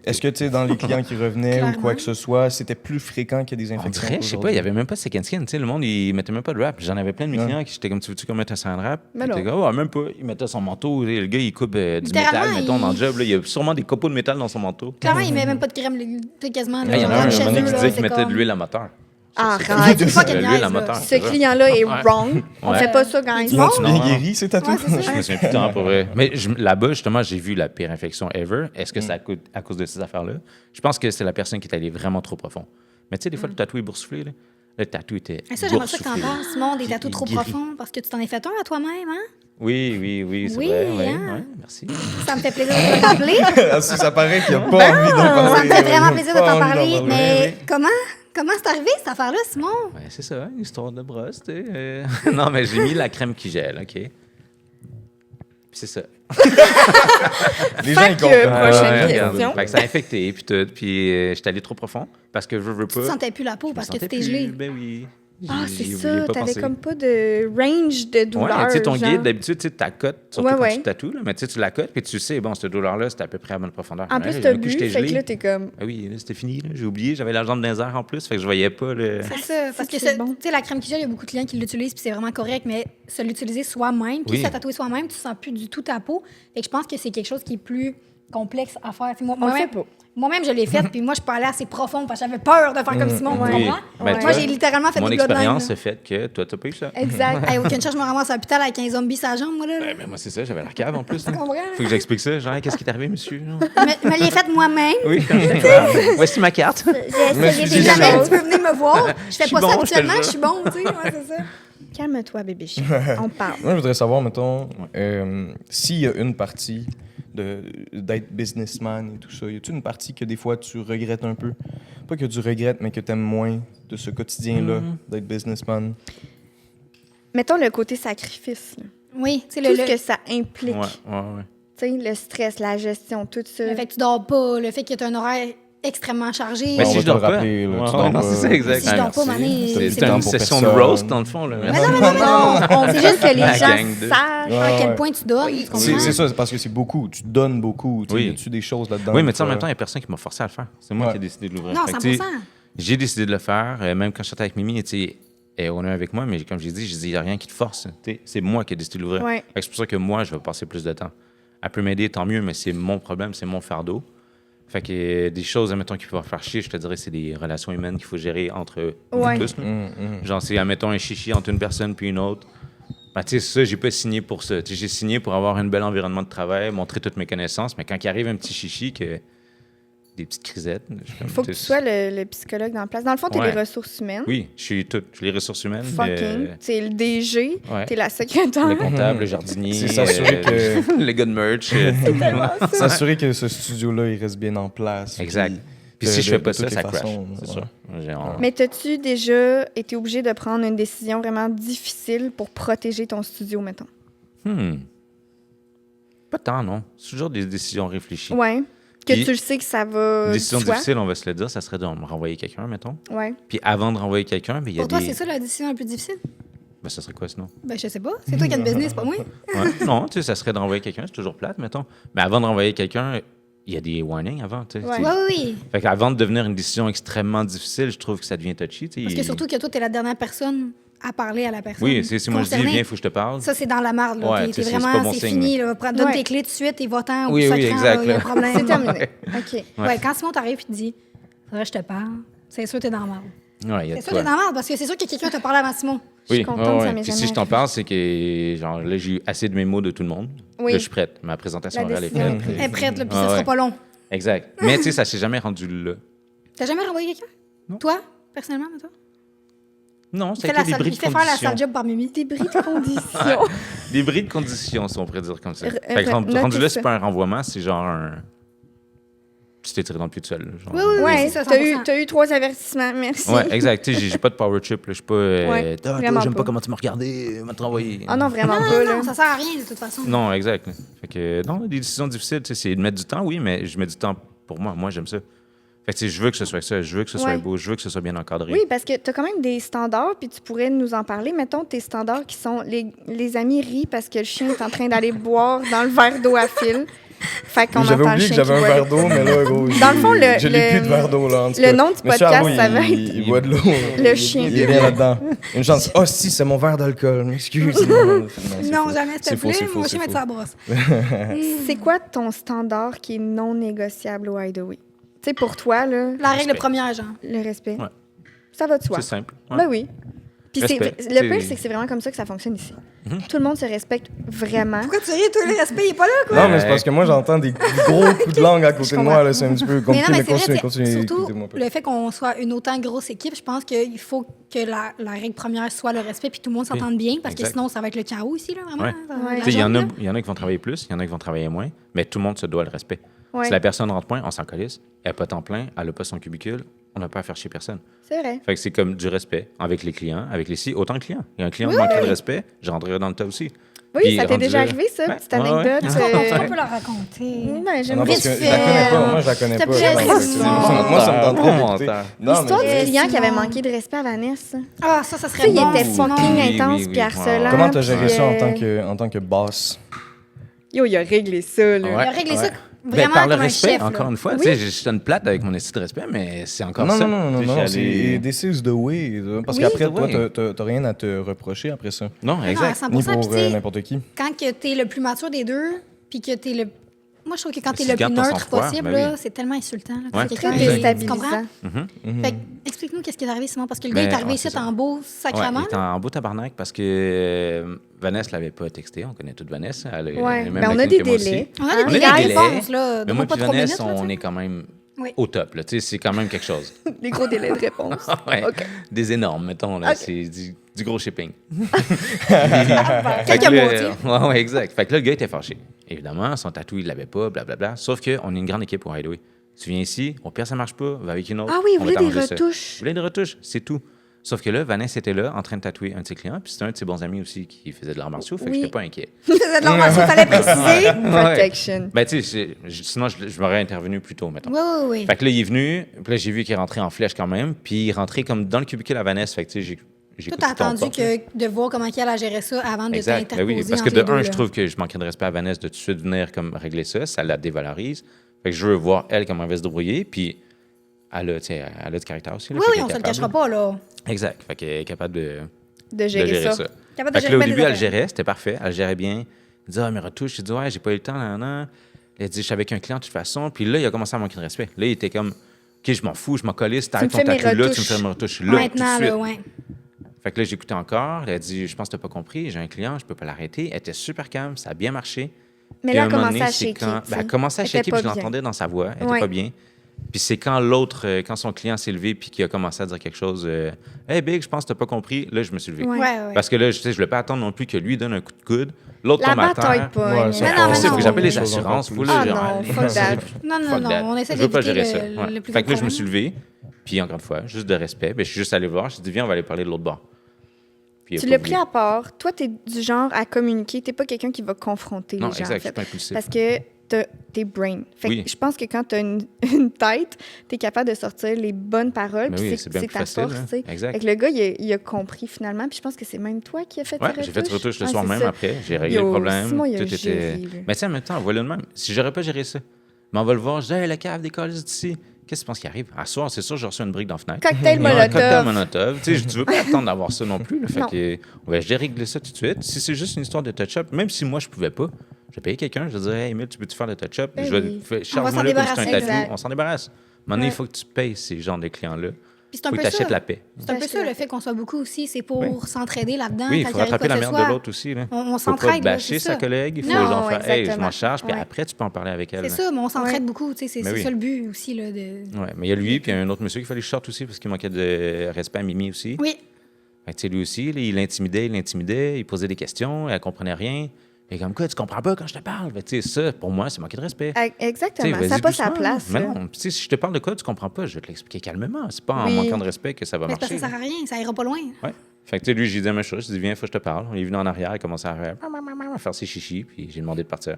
Est-ce que, tu sais, dans les clients qui revenaient ou quoi Clairement. que ce soit, c'était plus fréquent qu'il y ait des On infections? dirait, je sais pas, il y avait même pas de second skin. Tu sais, le monde, il mettait même pas de wrap. J'en avais plein de mes Ouais. clients qui j'étais comme, tu veux-tu qu'on mette un sang de wrap? Mais Puis non. t'es comme, oh, même pas. Il mettait son manteau. Le gars, il coupe du Littéralement, métal, mettons, dans le il- job. Là. Il y a sûrement des copeaux de métal dans son manteau. Clairement, il met même pas de crème, quasiment. Ah, il y en a un, chez un moment donné, eux, qui là, disait qu'il c'est mettait comme- de l'huile à moteur. Ah, C'est arrête. C'est pas qu'il de niaise, l'huile à là. moteur. Ce c'est vrai. client-là est Ouais. wrong. On Ouais. fait pas ça, guys. Ils ont-tu bien Non. guéri, ces tatous? Ouais, c'est ça. Je me souviens plus tant pour vrai. Mais là-bas, justement, j'ai vu la pire infection ever. Est-ce que c'est à cause de ces affaires-là? Je pense que c'est la personne qui est allée vraiment trop profond. Mais tu sais, des fois, le tatou est boursouflé. Là. Le tatou était. Ah, ça, j'aimerais ça que t'en boursouflé. parles, Simon, des Puis tatous trop guéri. profonds, parce que tu t'en es fait un à toi-même, hein? Oui, c'est Oui, vrai. Oui, hein? ouais, merci. Ça me fait plaisir de te rappeler. Ah, si, ça paraît qu'il n'a pas envie d'en parler. Ça me fait vraiment Il a plaisir de pas t'en envie d'en parler. Mais oui. comment c'est arrivé, cette affaire-là, Simon? Ouais, c'est ça, une histoire de brosse. Tu sais, non, mais j'ai mis la crème qui gèle, OK? Puis c'est ça. Les gens, ils Fait que, comprennent. prochaine regarde. question. Fait que ça a infecté, puis tout. Puis j'étais allé trop profond parce que je veux Tu pas. sentais plus la peau Je me parce que tu sentais t'es plus, gelé. Ben oui. Ah, c'est J'y ai ça. pas T'avais pensé. comme pas de range de douleur. Ouais, tu sais, ton genre. guide, d'habitude, tu t'accotes, surtout Ouais, quand ouais. tu tatoues, là, mais tu sais, tu l'accotes, puis tu sais, bon, cette douleur-là, c'était à peu près à bonne profondeur. En Ouais, plus, d'un t'as coup, bu, j'étais fait que gelé. là, t'es comme... Ah oui, là, c'était fini, là, j'ai oublié, j'avais la jambe dans les airs en plus, fait que je voyais pas le... C'est ça, parce que c'est bon. tu sais, la crème qui gèle, il y a beaucoup de clients qui l'utilisent, puis c'est vraiment correct, mais se l'utiliser soi-même, puis Oui. se tatouer soi-même, tu sens plus du tout ta peau. Fait que je pense que c'est quelque chose qui est plus complexe à faire. Puis On le moi-même, fait pas. moi-même, je l'ai fait, puis moi, je peux aller assez profond, parce que j'avais peur de faire comme Simon, tu Oui. comprends? Ben, Ouais. tu Moi, vois, j'ai littéralement fait mon des bloodlines. expérience a fait que toi, t'as pas eu ça. Exact. Hey, aucune chance, je me ramasse à l'hôpital avec un zombie sur la jambe, moi, là. Ben, moi, c'est ça, j'avais la cave en plus. Hein. comprends? Faut que j'explique ça, genre, qu'est-ce qui est arrivé, monsieur? Genre? Je me l'ai fait moi-même. Oui, voici ma carte. J'ai Mais essayé c'est des ça. jamais, tu peux venir me voir. Je fais suis pas bon, ça je te habituellement, jure. je suis bon, tu sais, ouais, c'est ça. Calme-toi, bébé chien. On parle. Moi, je voudrais savoir, mettons, s'il y a une partie d'être businessman et tout ça, y a-t-il une partie que des fois tu regrettes un peu? Pas que tu regrettes, mais que tu aimes moins de ce quotidien-là, d'être businessman? Mettons le côté sacrifice. Là. Oui, tu sais, Tout le, ce que ça implique. Ouais. Tu sais, le stress, la gestion, tout ça. le fait que tu dors pas, le fait que tu as un horaire extrêmement chargé. Mais on si va je te dors le pas. rappeler, là, tu Ouais, dors non, pas. c'est ça, exact. Si je dors pas, mané, T'as c'est du C'est temps une pour session de personne. roast, dans le fond. Là. Non, c'est juste que les La gens gang de- sachent. Ouais, à quel ouais. point tu donnes, tu comprends? C'est ça, c'est parce que c'est beaucoup. Tu donnes beaucoup. Oui. Y a-tu des choses là-dedans? Oui, mais tu sais, en que- même temps, il n'y a personne qui m'a forcé à le faire. C'est moi Ouais. qui ai décidé de l'ouvrir. Non, Fait que, 100%. tu sais, j'ai décidé de le faire. Même quand j'étais avec Mimi, tu sais, on est avec moi, mais comme j'ai dit, il n'y a rien qui te force. Tu sais, c'est moi qui ai décidé de l'ouvrir. Ouais. Fait que c'est pour ça que moi, je vais passer plus de temps. Elle peut m'aider, tant mieux, mais c'est mon problème, c'est mon fardeau. Fait que des choses, admettons, qui peuvent faire chier, je te dirais, c'est des relations humaines qu'il faut gérer entre Ouais. nous tous. là. Genre, c'est, admettons, un chichi entre une personne puis une autre. Ben, tu sais, ça, j'ai pas signé pour ça. Tu sais, j'ai signé pour avoir un bel environnement de travail, montrer toutes mes connaissances, mais quand il arrive un petit chichi, que des petites crisettes. je suis comme, Il faut que tu sais, sois le psychologue dans la place. Dans le fond, tu es Ouais. les ressources humaines. Oui, je suis tout. Je suis les ressources humaines. Fucking. Tu es le DG. Ouais. Tu es la secrétaire. Le comptable, le jardinier. C'est s'assurer que- le gars de merch. S'assurer que ce studio-là, il reste bien en place. Exact. Puis de- si je fais de pas ça, toutes ça les crash. façons, C'est ouais. sûr. Mais t'as-tu déjà été obligé de prendre une décision vraiment difficile pour protéger ton studio, mettons? Pas tant, non. C'est toujours des décisions réfléchies. Ouais. Que Puis- tu le sais que ça va. Une décision de soi. difficile, on va se le dire, ça serait de me renvoyer quelqu'un, mettons. Ouais. Puis avant de renvoyer quelqu'un, ben, il y a Pour toi, des... c'est ça la décision la plus difficile? Ben, ça serait quoi sinon? Ben, je sais pas. C'est toi qui as le business, pas moi. Ouais. Non, tu sais, ça serait de renvoyer quelqu'un, c'est toujours plate, mettons. Mais avant de renvoyer quelqu'un, il y a des warnings avant, tu sais. Ouais. Tu sais. Oui, oui. Fait qu'avant de devenir une décision extrêmement difficile, je trouve que ça devient touchy, tu sais. Parce que surtout que toi, t'es la dernière personne à parler à la personne. Oui, si moi je dis, concernée. viens, il faut que je te parle. Ça, c'est dans la marde. Là. Ouais, T'es tu sais, c'est vraiment, pas bon c'est signe, fini. Là. Donne Ouais. tes clés tout de suite et va-t'en. Oui, ou oui, sacrant, exact, là, il y a un là. problème. C'est terminé. OK. Ouais, quand Simon t'arrive et te dit, faudrait que je te parle, c'est sûr que t'es dans la marde. Ouais, il y a C'est de sûr que quoi. t'es dans la marde parce que c'est sûr que quelqu'un t'a parlé avant Simon. Je suis Oui, contente que ça m'ait Puis jamais si je t'en arrivé. parle, c'est que genre là, j'ai eu assez de mémos de tout le monde. Oui. Là, je suis prête. Ma présentation La orale est décision faite. est prise. Elle est prête, là, puis Ah ça sera ouais. pas long. Exact. Mais tu sais, ça s'est jamais rendu là. T'as jamais renvoyé quelqu'un? Non. Toi, personnellement, toi? Non, Il ça fait, a été des il bris de fait faire la conditions. sale job par Mimi. Des bris de conditions. Des bris de conditions, si on pourrait dire comme ça. R- Fait que rendu notez là, ça. c'est pas un renvoiement, c'est genre un... Tu t'es tiré dans le pied tout seul. Genre. Oui, oui, oui, Ouais, c'est ça, t'as 100%. eu 3 avertissements. Merci. Ouais, exact. Tu sais, j'ai pas de power trip. Là. Je suis pas... Ouais, toi, vraiment j'aime pas. pas comment tu m'as regardé. M'a te renvoyé. Ah non, vraiment Non, pas, non, là. non, ça sert à rien, de toute façon. Non, exact. Fait que, non, des décisions difficiles, tu sais, c'est de mettre du temps, oui, mais je mets du temps pour moi. Moi, j'aime ça. Fait que, tu sais, je veux que ce soit ça, je veux que ce soit Ouais. beau, je veux que ce soit bien encadré. Oui, parce que tu as quand même des standards, puis tu pourrais nous en parler. Mettons tes standards qui sont les amis rient parce que le chien est en train d'aller boire dans le verre d'eau à fil. Fait qu'on J'avais entend le oublié chien que qui j'avais un boit. verre d'eau, mais là, gros, Dans le fond, je l'ai plus de verre d'eau, là. En tout le cas. nom du Monsieur podcast, Arnaud, ça va être il boit de l'eau. Le chien Il est qui bien boit. là-dedans. Une chance. Oh, si, c'est mon verre d'alcool. M'excuse. Non, jamais, s'il te C'est faux, plaît. c'est faux, Moi, je c'est vais mettre faux. ça à la brosse. C'est quoi ton standard qui est non négociable au Hideaway? Tu sais, pour toi, là, La règle Respect. première, genre. le respect. Ouais. Ça va de soi. C'est simple. Ouais. Ben oui. Puis Respect. le pire, C'est- c'est que c'est vraiment comme ça que ça fonctionne ici. Mm-hmm. Tout le monde se respecte vraiment. Pourquoi tu ris, toi, le respect, il est pas là, quoi? Non, mais c'est parce que moi, j'entends des gros coups de langue à côté de moi. comprends. là, C'est un petit peu Mais compliqué, non, mais mais c'est vrai, continuez, c'est- continuez. surtout écoutez-moi pas. le fait qu'on soit une autant grosse équipe, je pense qu'il faut que la règle première soit le respect puis tout le monde s'entende bien parce que exact. sinon, ça va être le chaos ici, là, vraiment. Ouais. Ça va Ouais. être la Tu sais, il y en a, jungle, là. il y en a qui vont travailler plus, il y en a qui vont travailler moins, mais tout le monde se doit le respect. Ouais. Si la personne rentre moins, on s'en calisse. Elle n'a pas temps plein, elle n'a pas son cubicule, on n'a pas à faire chier personne. C'est vrai. Fait que c'est comme du respect avec les clients, avec les si. Autant que clients. Il y a un client qui manquerait de respect, je rentrerai dans le tas aussi. Oui, Puis, ça t'est rendu déjà là- arrivé, ça, Ouais, petite ouais, ouais. anecdote? Est-ce qu'on peut la raconter? Ben, j'aime Non, bien. parce que Vite je la connais fait. pas. Moi, je la connais S'il te pas. plaît, Non, Simon. moi, ça me tente Bon pas d'écouter. montant. Non, L'histoire mais- du client qui avait Simon. manqué de respect à Vanessa. Ah, ça Tu serait sais, il bon. était Simon. fucking Oui, intense oui, puis oui. harcelant. Comment t'as géré puis, ça en tant que boss? Yo, il a réglé ça, là. Il a réglé ça Ben, vraiment par le comme un respect, chef. encore là. une fois. Oui. Tu sais, je suis une plate avec mon estime de respect, mais c'est encore Non, ça. non, non, Tu sais, non, je suis allé- c'est this is the way. Parce Oui, qu'après, the toi, way. t'as rien à te reprocher après ça. Non, Non, à exact. 100%. Ni Puis, pour tu sais, n'importe qui. quand que t'es le plus mature des deux, puis que t'es le... Moi, je trouve que quand t'es Si le tu plus gardes ton neutre sang-froid, possible, ben là, oui. c'est tellement insultant. Là, Ouais. que Très quelqu'un qui- tu comprends? déstabilisant. Fait que, explique-nous qu'est-ce qui est arrivé, Simon, parce que le Ben, gars est arrivé ouais, ici c'est ça. en beau Ouais, sacrament. il était en beau tabarnak parce que Vanessa l'avait pas texté. On connaît toute Vanessa. Elle a Ouais, les mêmes ben on a lacunes des que moi aussi. délais. On a Hein? des des délais, délais. réponses, là. Mais Donne-moi moi pas et 3 minutes. Vanessa, là, tu on sais. est quand même Oui. au top. Là. Tu sais, c'est quand même quelque chose. Des gros délais de réponse. Ouais. OK. Des énormes, mettons. Là. Ok. C'est du gros shipping. Quelques Fait que mots, là- tu sais. ouais, exact. Fait que là, le gars était fâché. Évidemment, son tatou, il l'avait pas, blablabla. Sauf qu'on est une grande équipe au Hideaway. Tu viens ici, au pire, ça marche pas, va avec une autre. Ah oui, on vous va voulez des t'arranger ça. retouches. Vous voulez des retouches, c'est tout. Sauf que là, Vanessa était là, en train de tatouer un de ses clients, puis c'était un de ses bons amis aussi qui faisait de l'art martiaux, fait que Oui. j'étais pas inquiet. C'est de l'envers, il fallait préciser. Protection. Ben, tu sais, sinon, je m'aurais intervenu plus tôt, mettons. Oui, oui, oui. Fait que là, il est venu, puis là, j'ai vu qu'il est rentré en flèche quand même, puis il est rentré comme dans le cubicule à Vanessa, fait que tu sais, j'ai Toi, t'as attendu de voir comment elle a géré ça avant de Exact. Ben t'interposer oui, parce que entre de les deux, un, là. je trouve que je manquerais de respect à Vanessa de tout de suite venir comme régler ça la dévalorise. Fait que je veux voir elle comment elle va se débrouiller, puis elle a, tu sais, elle a du caractère aussi. Là, Oui, fait oui, qu'elle on est se le capable. cachera pas, là. Exact. Fait qu'elle est capable De gérer ça. Capable de Fait que gérer là, au bien début, des elle affaires. gérait, c'était parfait, elle gérait bien. Elle dit, ah, mes retouches, j'ai dit, ouais, j'ai pas eu le temps, nan. Elle dit, je suis avec un client de toute façon, puis là, il a commencé à manquer de respect. Là, il était comme, OK, je m'en fous, je m'en colle, si t'arrêtes me ton fais mes tatou là, tu me retouches. fais mes retouches là, tout de Maintenant, suite. là, ouais. Fait que là, j'écoutais encore. Elle a dit, je pense que t'as pas compris, j'ai un client, je peux pas l'arrêter. Elle était super calme, ça a bien marché. Mais Puis là, à un elle moment commençait à donné, c'est shaker. quand- tu ben, sais. elle commençait à Elle était shaker, pas puis je bien. l'entendais dans sa voix. Elle Ouais. était pas bien. Puis c'est quand quand son client s'est levé, puis qu'il a commencé à dire quelque chose, Hey Big, je pense que t'as pas compris. Là, je me suis levé. Ouais. Ouais, ouais. Parce que là, je voulais pas attendre non plus que lui donne un coup de coude. L'autre La tombe à bataille terre. pas. Ouais, ça, Mais non, mais Il faut non. que j'appelle les Chose encore assurances. plus. Faut Ah là, non, genre, fuck that. Non, non, fuck non, that. on essaie Je veux pas d'éviter gérer ça. le Ouais. plus Fait gros que là, je me suis problème. levé. Puis encore une fois, juste de respect, ben, je suis juste allé voir. J'ai dit, viens, on va aller parler de l'autre bord. Puis il a Tu pas l'as voulu. pris à part. Toi, t'es du genre à communiquer. T'es pas quelqu'un qui va confronter Non, les gens, exact, en je suis fait. pas impulsif. Parce que t'es brain. Fait Oui. que je pense que quand t'as une tête, t'es capable de sortir les bonnes paroles. Mais puis oui, c'est c'est bien c'est plus ta facile, force, hein. tu sais. Exact. Fait que le gars, il a compris finalement. Puis je pense que c'est même toi qui as fait Ouais, tes j'ai fait retouche le Ouais, soir c'est même ça. après. J'ai réglé Yo, le problème. Simon, il a Tout était. géré, là. Mais tu sais, en même temps, voilà le même. Si j'aurais pas géré ça, mais on va le voir, je dis, hey, la cave des colis d'ici. Qu'est-ce que tu penses qui arrive? À soir, c'est sûr, j'ai reçu une brique dans la fenêtre. Cocktail Ouais, cocktail molotov. Molotov. Tu sais, tu veux pas attendre d'avoir ça non plus. Là. Fait Non. que, ouais, j'ai réglé ça tout de suite. Si c'est juste une histoire de touch-up, même si moi, je pouvais pas, je vais payer quelqu'un, je vais dire, hey, Emile, tu peux-tu faire le touch-up? Ben Je vais oui. charge-moi s'en là comme si c'était un débarrasser, tatou. exact. On s'en débarrasse. À un moment donné, Ouais. il faut que tu payes ces genres de clients-là. Puis c'est un Faut que peu tu achètes ça. la paix. C'est un peu ça, le fait qu'on soit beaucoup aussi. C'est pour Oui. s'entraider là-dedans. Oui, il quand faut il arrive rattraper quoi la que ce merde de soit. l'autre aussi. Là. On Faut pas s'entraide, là, bâcher c'est sa ça. collègue. Il faut Non, genre faire, hey, je m'en exactement. charge, puis Ouais. après, tu peux en parler avec elle. C'est ça, mais on s'entraide Ouais. beaucoup. Tu sais, c'est Ben oui. ça le but aussi. Là, de... Ouais, mais il y a lui, puis il y a un autre monsieur qui fallait que je sorte aussi parce qu'il manquait de respect à Mimi aussi. Oui. Fait que, tu sais, lui aussi, là, il l'intimidait, il posait des questions, elle comprenait rien. Et comme quoi, tu comprends pas quand je te parle. Fait que, tu sais, ça, pour moi, c'est manquer de respect. Tu sais, Exactement. Ça vas-y n'a pas sa doucement. place. Mais là. non, tu sais, si je te parle de quoi, tu comprends pas, je vais te l'expliquer calmement. C'est pas en Oui. manquant de respect que ça va Mais c'est parce marcher. que ça sert à rien. Ça ira pas loin. Ouais. Fait que, tu sais, lui, j'ai dit la même chose. Je dis, viens, faut que je te parle. Il est venu en arrière, il a commencé à faire ses chichis, puis j'ai demandé de partir.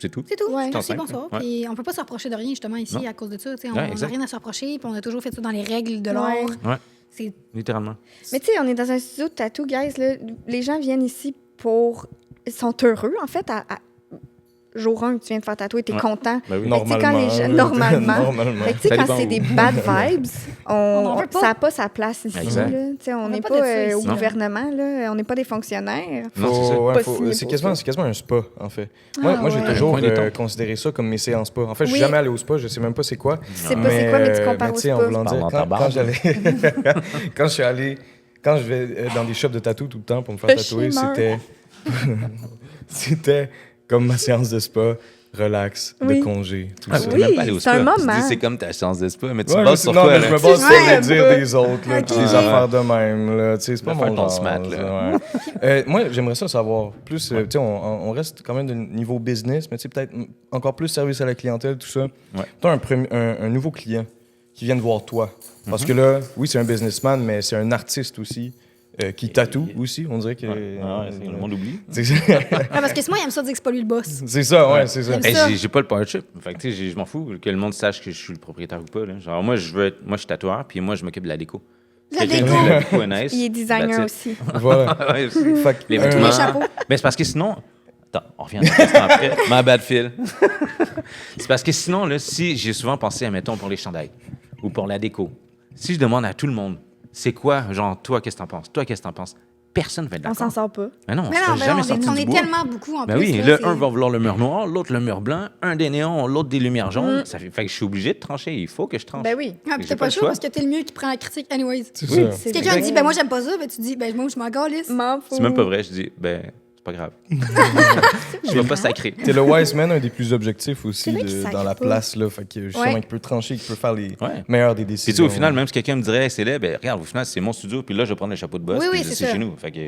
C'est tout. C'est tout. Ouais. Merci, simple, bonsoir. ouais. Puis on peut pas se reprocher de rien, justement, ici, Non. à cause de ça. Tu sais, on Ouais, n'a exact. rien à se reprocher. Puis on a toujours fait ça dans les règles de l'art. Ouais. Ouais, C'est littéralement. Mais tu sais, on est dans un studio de tatou, guys. Là. Les gens viennent ici pour. Ils sont heureux, en fait. Jour 1, tu viens de faire tatouer, t'es Ouais. content. Ben oui. Fait que, tu sais, quand les gens- Normalement. Fait que, tu sais, Ça quand dépend c'est où. des bad vibes, en veut pas. ça n'a pas sa place ici. Exact. Là. Tu sais, on veut n'est pas pas, de ça ici, au là. gouvernement, là. On n'est pas des fonctionnaires. Non, c'est ça. Pas signé C'est pour ça. quasiment un spa, en fait. Moi, Ah, j'ai ouais. toujours Point détente. considéré ça comme mes séances spa. En fait, je suis Oui. jamais allé au spa, je sais même pas c'est quoi. Tu sais pas c'est quoi, mais tu compares au tu sais, en spa. voulant dire, Parle dans ta quand barbe. j'allais... Quand je vais dans des shops de tatou tout le temps pour me faire Le tatouer, shimmer. c'était comme ma séance de spa, relax, Oui. de congé, tout Ah, ça. t'es Oui, même pas allé au c'est un spa. Tu moment. dis, c'est comme ta chance de spa, mais tu Ouais, te bases sur non, quoi, mais là? je me base sur Ouais, les dires un peu. des autres, là, puis Ok. des affaires de même. Là, tu sais, c'est pas L'affaire mon de ton genre. smat, là. ça, ouais. Moi, j'aimerais ça savoir plus. Tu sais, on reste quand même de niveau business, mais tu sais, peut-être encore plus service à la clientèle, tout ça. Ouais. Toi, un nouveau client qui vient de voir toi. Parce que là, oui, c'est un businessman, mais c'est un artiste aussi. Qui tatoue aussi, on dirait que... Le monde oublie. C'est ça, Parce que sinon, il aime ça dire que c'est pas lui le boss. c'est ça. C'est ça. J'aime ça. J'ai pas le power trip. Fait que, tu sais, je m'en fous que le monde sache que je suis le propriétaire ou pas. Là. Genre, moi, je suis tatoueur, puis moi, je m'occupe de la déco. La Quelqu'un déco. dit la déco est nice. Il est designer that's aussi. Voilà. Ouais, aussi. Fait que, Les Tous vêtements. les chapeaux. Mais c'est parce que sinon. Attends, on revient un instant après. My bad, Phil. C'est parce que sinon, là, si j'ai souvent pensé, mettons, pour les chandails ou pour la déco, si je demande à tout le monde, c'est quoi, genre, toi, qu'est-ce que t'en penses? Toi, qu'est-ce que t'en penses? Personne va être On d'accord. s'en sort pas. Mais non, on Mais sera non, jamais sorti on du est bois. tellement beaucoup en Ben plus. oui, là, là, c'est- un va vouloir le mur noir, l'autre le mur blanc, un des néons, l'autre des lumières jaunes. Ça fait que je suis obligé de trancher. Il faut que je tranche. Ben oui. Ah, puis J'ai t'as pas pas le le choix choix. parce que t'es le mieux qui prend la critique anyways. c'est Oui. ça. Si quelqu'un dit, ben moi j'aime pas ça, ben tu dis, ben moi je m'en calisse. M'en fous. C'est même pas vrai. Je dis, ben, c'est pas grave. Je vais pas sacrer. T'es le wise man, un des plus objectifs aussi C'est vrai qu'il dans la sacre pas. place, là. Fait que justement, Ouais. il peut trancher, il peut faire les Ouais. meilleures des Puis tu sais, décisions. au final, même si quelqu'un me dirait, hey, c'est laid, ben regarde, au final, c'est mon studio, puis là, je vais prendre le chapeau de boss, Oui, puis oui, je dis, c'est c'est ça. chez nous. Fait que, tu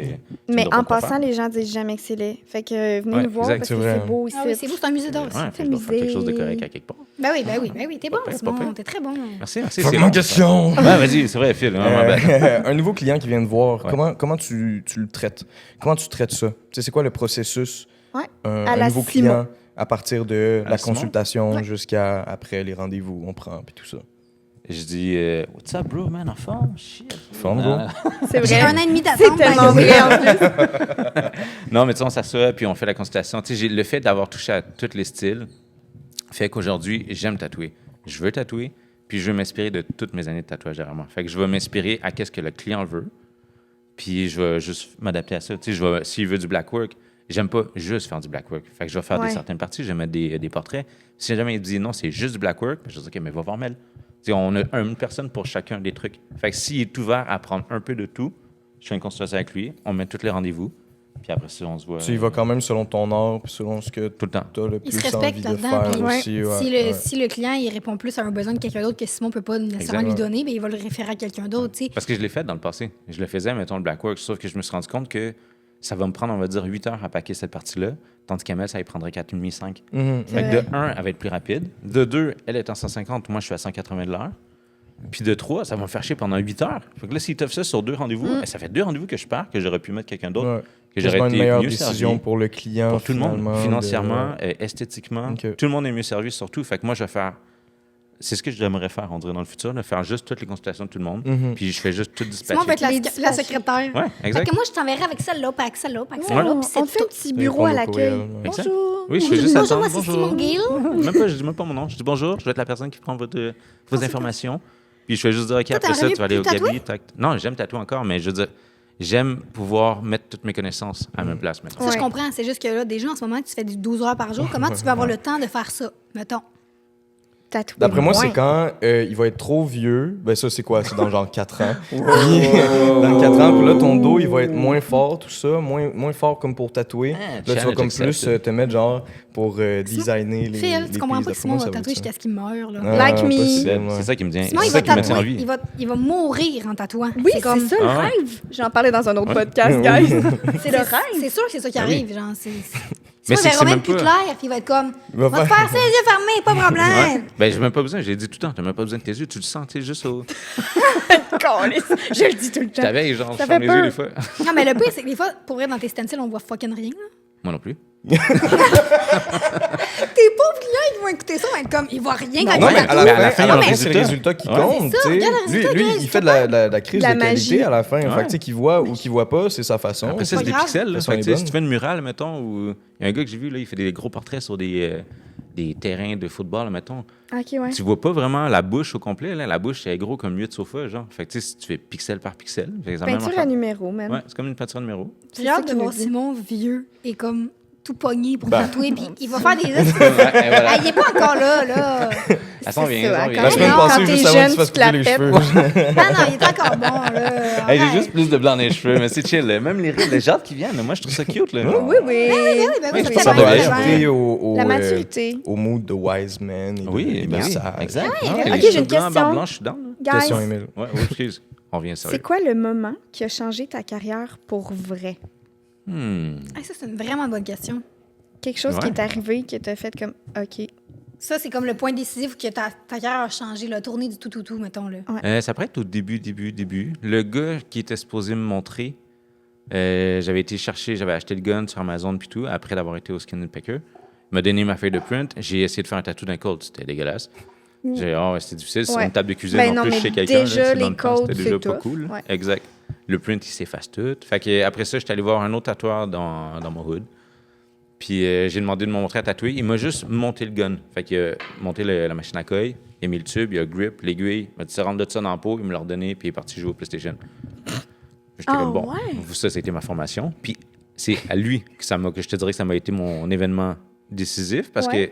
me Mais diras pas en quoi passant, faire. les gens disent jamais que c'est laid. Fait que venez Ouais, nous voir exact, parce c'est que vrai. c'est beau ici. Ah oui, c'est beau, c'est un musée d'art. Ouais, ça. fait que je vais faire quelque chose de musée. correct à quelque part. Ben oui, t'es bon, Pas pire, Simon, pas pire. t'es très bon. Merci, merci. Fait que c'est mon long, question. ça. Ouais, vas-y, c'est vrai, Phil. Un nouveau client qui vient te voir, Ouais. comment tu le traites? Comment tu traites ça? Tu sais, c'est quoi le processus? Ouais. Un À la nouveau Simon. client à partir de À la Simon? consultation Ouais. jusqu'à après les rendez-vous on prend puis tout ça. Je dis, what's up, bro, man, en forme? Shit. Forme, bro. C'est J'ai vrai. 1 an et demi C'est d'attente. tellement by the way. vrai en plus. Non, mais tu sais, on s'assoit, puis on fait la consultation. Tu sais, le fait d'avoir touché à tous les styles fait qu'aujourd'hui, j'aime tatouer. Je veux tatouer, puis je veux m'inspirer de toutes mes années de tatouage derrière moi. Fait que je vais m'inspirer à qu'est-ce que le client veut, puis je vais juste m'adapter à ça. Tu sais, s'il veut du black work, j'aime pas juste faire du black work. Fait que je vais faire Ouais. des certaines parties, je vais mettre des portraits. Si jamais il dit non, c'est juste du black work, ben je vais dire, OK, mais va voir Mel. Tu sais, on a une personne pour chacun des trucs. Fait que s'il est ouvert à prendre un peu de tout, je fais une consultation avec lui, on met tous les rendez-vous, puis après ça, on se voit Tu y vas quand même selon ton art puis selon ce que tout le temps. tu as le Il se plus respecte envie de là-dedans, faire puis aussi. ouais, Si, ouais. si le client il répond plus à un besoin de quelqu'un d'autre que Simon peut pas nécessairement Exact. lui donner, ben il va le référer à quelqu'un d'autre. tu sais. Parce que je l'ai fait dans le passé. Je le faisais, mettons, le black work, sauf que je me suis rendu compte que ça va me prendre, on va dire, 8 heures à paquer cette partie-là, tandis qu'Amel, ça lui prendrait 4,5, 5. Mhm. Fait que de 1, elle va être plus rapide. De 2, elle est en 150, moi, je suis à 180 de l'heure. Puis de 3, ça va me faire chier pendant 8 heures. Fait que là, s'il t'offre ça sur 2 rendez-vous, ben, ça fait 2 rendez-vous que je pars, que j'aurais pu mettre quelqu'un d'autre, Ouais. que j'aurais Quasiment été une meilleure mieux décision servi. pour le client. Pour tout le monde, finalement, financièrement, esthétiquement. Ok. Tout le monde est mieux servi, surtout. Fait que moi, je vais faire. C'est ce que j'aimerais faire, on dirait, dans le futur, de faire juste toutes les consultations de tout le monde. Mhm. Puis je fais juste tout Simon va dispatcher. être la secrétaire. Ouais, Fait exact. que moi, je t'enverrai avec celle-là, puis avec celle-là, puis avec Oh, celle-là, on puis c'est te fait un tout. petit bureau à l'accueil. Exact. Bonjour. Oui, je fais juste Bonjour, attendre. moi c'est Simon Gill. Même pas, je dis même pas mon nom. Je dis bonjour, je vais être la personne qui prend vos informations. Puis je vais juste dire, OK, Toi, après ça, t'aurais tu vas aller au pu tatouer? Gabi. Non, j'aime tatouer encore, mais je veux dire, j'aime pouvoir mettre toutes mes connaissances à ma place maintenant. Ça, je Ouais. comprends. C'est juste que là, déjà, en ce moment, tu fais du 12 heures par jour. Comment tu vas avoir le temps de faire ça, mettons? Tatouer D'après moi, moins. c'est quand il va être trop vieux. Ben ça, c'est quoi? C'est dans genre 4 ans. Puis, dans 4 ans, puis là, ton dos, il va être moins fort, tout ça. Moins fort comme pour tatouer. Ah, Là, tu vas challenge comme plus accepted. te mettre genre pour designer les Phil, tu comprends pièces. pas que Simon D'après moi, va ça tatouer être ça. jusqu'à ce qu'il meure, là. Ah, Like me. possible, ouais. C'est ça qui me tient. Simon, C'est il ça va qui me tient en tatouer. vie. Il va mourir en tatouant. Oui, c'est comme... c'est ça le Ah ouais. rêve. J'en parlais dans un autre Ouais. podcast, guys. C'est le C'est rêve. sûr que c'est ça qui Ah oui. arrive. Genre, Mais Simon, c'est il que verra c'est même même plus pas- clair, puis il va être comme... Il va Va te faire- faire ça les yeux fermés, pas de problème. Ouais. Ben, j'ai même pas besoin. J'ai dit tout le temps, t'as même pas besoin de tes yeux. Tu le sens, tu sais, juste au. Câlisse. Je le dis tout le Je temps. t'avais, genre, je Ça ferme fait les yeux peur. des fois. Non, mais le pire, c'est que des fois, pour vrai, dans tes stencils, on voit fucking rien. là. Moi non plus. Tes pauvres clients, ils vont écouter ça, ils vont être comme... Ils voient rien quand Non, ils mais tatouent. à la fin, il y a un c'est le résultat. résultat qui Ouais. compte. C'est ça, tu sais. regarde le résultat, Lui, guys, il c'est fait de la crise La de magie. qualité à la fin. Fait Ouais. que, tu sais, qu'il voit ou qu'il voit pas, c'est sa façon. Après ça, pas c'est des grave. pixels. Là. Ça, Fait que, est tu sais, bonne. si tu fais une murale, mettons, où il y a un gars que j'ai vu, là, il fait des gros portraits sur des terrains de football, mettons. OK, ouais. Tu vois pas vraiment la bouche au complet. Là. La bouche, c'est gros comme 8 sofas, genre. Fait que, tu sais, si tu fais pixel par pixel, fait que ça même Peinture affaire. à numéro, même. Ouais, c'est comme une peinture à numéro. J'ai hâte de ça qu'il voir me dit. Simon vieux et comme tout pogné pour Ben. tatouer, puis il va faire des... Ouais, et voilà. Ah, il est pas encore là. Attends, C'est viens, ça, attends, quand viens. La semaine Non, passée, quand juste t'es avant que jeune, tu fasses tu te la couper les pètes. cheveux. Non, il est encore bon, là. Hey, j'ai Arrête. juste plus de blanc dans les cheveux, mais c'est chill. Là. Même les gens qui viennent, moi, je trouve ça cute. Là. Oui, oui. Ben oui, je ça pense fait Ça que bien, doit ça fait ajouter bien. au La maturité. au mood de wise man et de Oui, ben oui, message. exact. Ouais, Ouais, ok, les j'ai cheveux une blancs, question. barbe blanche, je suis down. Là. Question, Guys, Émile. Ouais, excuse. On revient sérieux. c'est quoi le moment qui a changé ta carrière pour vrai? Hmm. Ah, ça, c'est une vraiment bonne question. Quelque chose qui Ouais. est arrivé qui t'a fait comme, OK, Ça, c'est comme le point décisif que ta carrière a changé, la tournée du tout, mettons. Là. Ça pourrait être au début. Le gars qui était supposé me montrer, j'avais acheté le gun sur Amazon puis tout, après d'avoir été au Skin and Packer. Il m'a donné ma feuille de print. J'ai essayé de faire un tatou d'un Colt. C'était dégueulasse. J'ai dit, c'était difficile. C'est une table de cuisine. Ben en plus, mais chez quelqu'un. déjà, Dans les le temps, Colts, c'était déjà c'est pas tough. cool. Ouais. Exact. Le print, il s'efface tout. Fait que, après ça, j'étais allé voir un autre tatoueur dans mon hood. Puis j'ai demandé de me montrer à tatouer. Il m'a juste monté le gun. Fait qu'il a monté la machine à coille, il a mis le tube, il a grip, l'aiguille, il m'a dit ça rentre de ça dans la peau, il me l'a redonné, puis il est parti jouer au PlayStation. J'étais comme bon. Ça, c'était ma formation. Puis c'est à lui que je te dirais que ça m'a été mon événement décisif parce que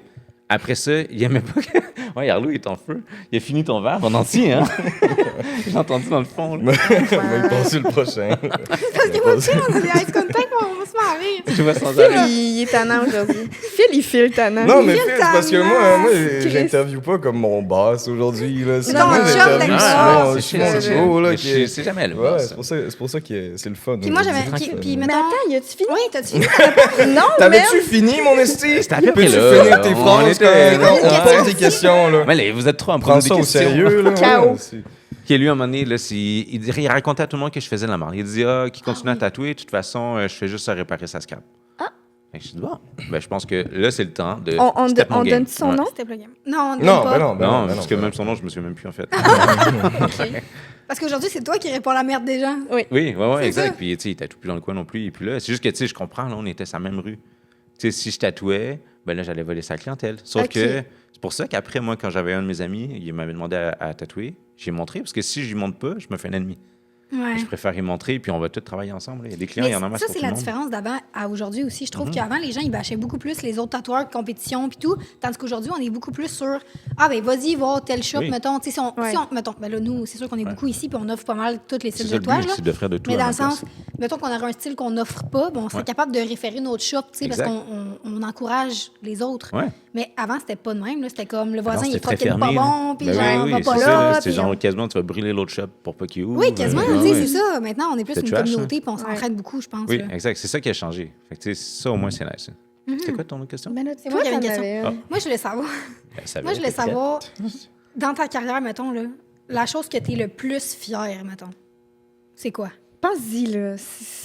après ça, il aimait pas que. Ouais, Arlo, il est en feu. Il a fini ton verre en entier, hein? J'ai entendu dans le fond. Là. On va y passer le prochain. Parce que moi, tu sais, on a des eye contact, on va se marrer. Je vois sans arrêt. Il est tannant aujourd'hui. Phil, il file tannant. Non, mais Phil, Phil, c'est parce que moi Chris. j'interviewe pas comme mon boss aujourd'hui. Là. C'est moi, ton job j'interviewe d'acteur. Simon Joe, là, qui est... C'est jamais le Ouais, boss. c'est pour ça que c'est le fun. Puis moi, j'avais. aujourd'hui. Puis, Mais mettons. attends, y a-tu fini? Oui, t'as-tu fini? Non, mais. T'avais-tu fini, mon esti? C'était à peu près Peux-tu là. finir tes On phrases était- quand on Ouais, pose des questions, là? Mais là, vous êtes trop en Prends ça au sérieux, là. Ciao. Ouais, c'est- Qui lui, à un moment donné, là, il racontait à tout le monde que je faisais de la merde. Il disait qu'il continue à tatouer. De toute façon, je fais juste à réparer sa scrap. Fait que je dis, bon, ben, je pense que là, c'est le temps de. On step mon game. donne son Ouais. nom? C'était pas game. Non, on ne Non, pas. ben non, ben Non, non. parce que même son nom, je me souviens même plus, en fait. Parce qu'aujourd'hui, c'est toi qui réponds à la merde des gens. Oui, ouais, C'est exact. ça. Puis, tu sais, il tatoue plus dans le coin non plus. Il est plus là. C'est juste que, tu sais, je comprends, là, on était sur la même rue. Tu sais, si je tatouais, ben là, j'allais voler sa clientèle. Sauf Ok. que c'est pour ça qu'après, moi, quand j'avais un de mes amis, il m'avait demandé à tatouer, j'ai montré. Parce que si je lui montre pas, je me fais un ennemi. Ouais. Je préfère y montrer, puis on va tous travailler ensemble. là. Il y a des clients, Mais il y en a masse ça, pour c'est tout la le monde. différence d'avant à aujourd'hui aussi. Je trouve qu'avant, les gens, ils bâchaient beaucoup plus les autres tatoueurs, compétition puis tout. Tandis qu'aujourd'hui, on est beaucoup plus sur ben vas-y, va tel shop, Oui. mettons. Tu sais, mettons, ben là, nous, c'est sûr qu'on est beaucoup ici, puis on offre pas mal tous les C'est styles ça de le but, tatouage. là. c'est de faire de tout Mais à dans ma le sens, place. mettons qu'on aurait un style qu'on n'offre pas, on serait Ouais. capable de référer notre shop, tu sais, parce Exact. qu'on encourage les autres. Ouais. Mais avant, c'était pas de même. là. C'était comme le Non, voisin, il c'était est très fucking pas fermé, là. bon, puis Ben genre, oui, va oui, pas c'est là. ça, c'est puis genre on- quasiment, tu vas brûler l'autre shop pour pas qu'il ouvre. Oui, quasiment, Ouais, tu sais, ouais. c'est ça. Maintenant, on est plus C'est une trash, communauté, puis on s'entraide beaucoup, je pense. Oui, là. exact. C'est ça qui a changé. Fait que, tu sais, ça, au moins, c'est nice. C'est quoi ton autre question? Ben là, C'est moi qui avais une t'en question. avais une. Moi, je voulais savoir. Ça Moi, va, je voulais t'es prête? savoir, dans ta carrière, mettons, là, la chose que tu es le plus fier, mettons, c'est quoi? Pense-y, là.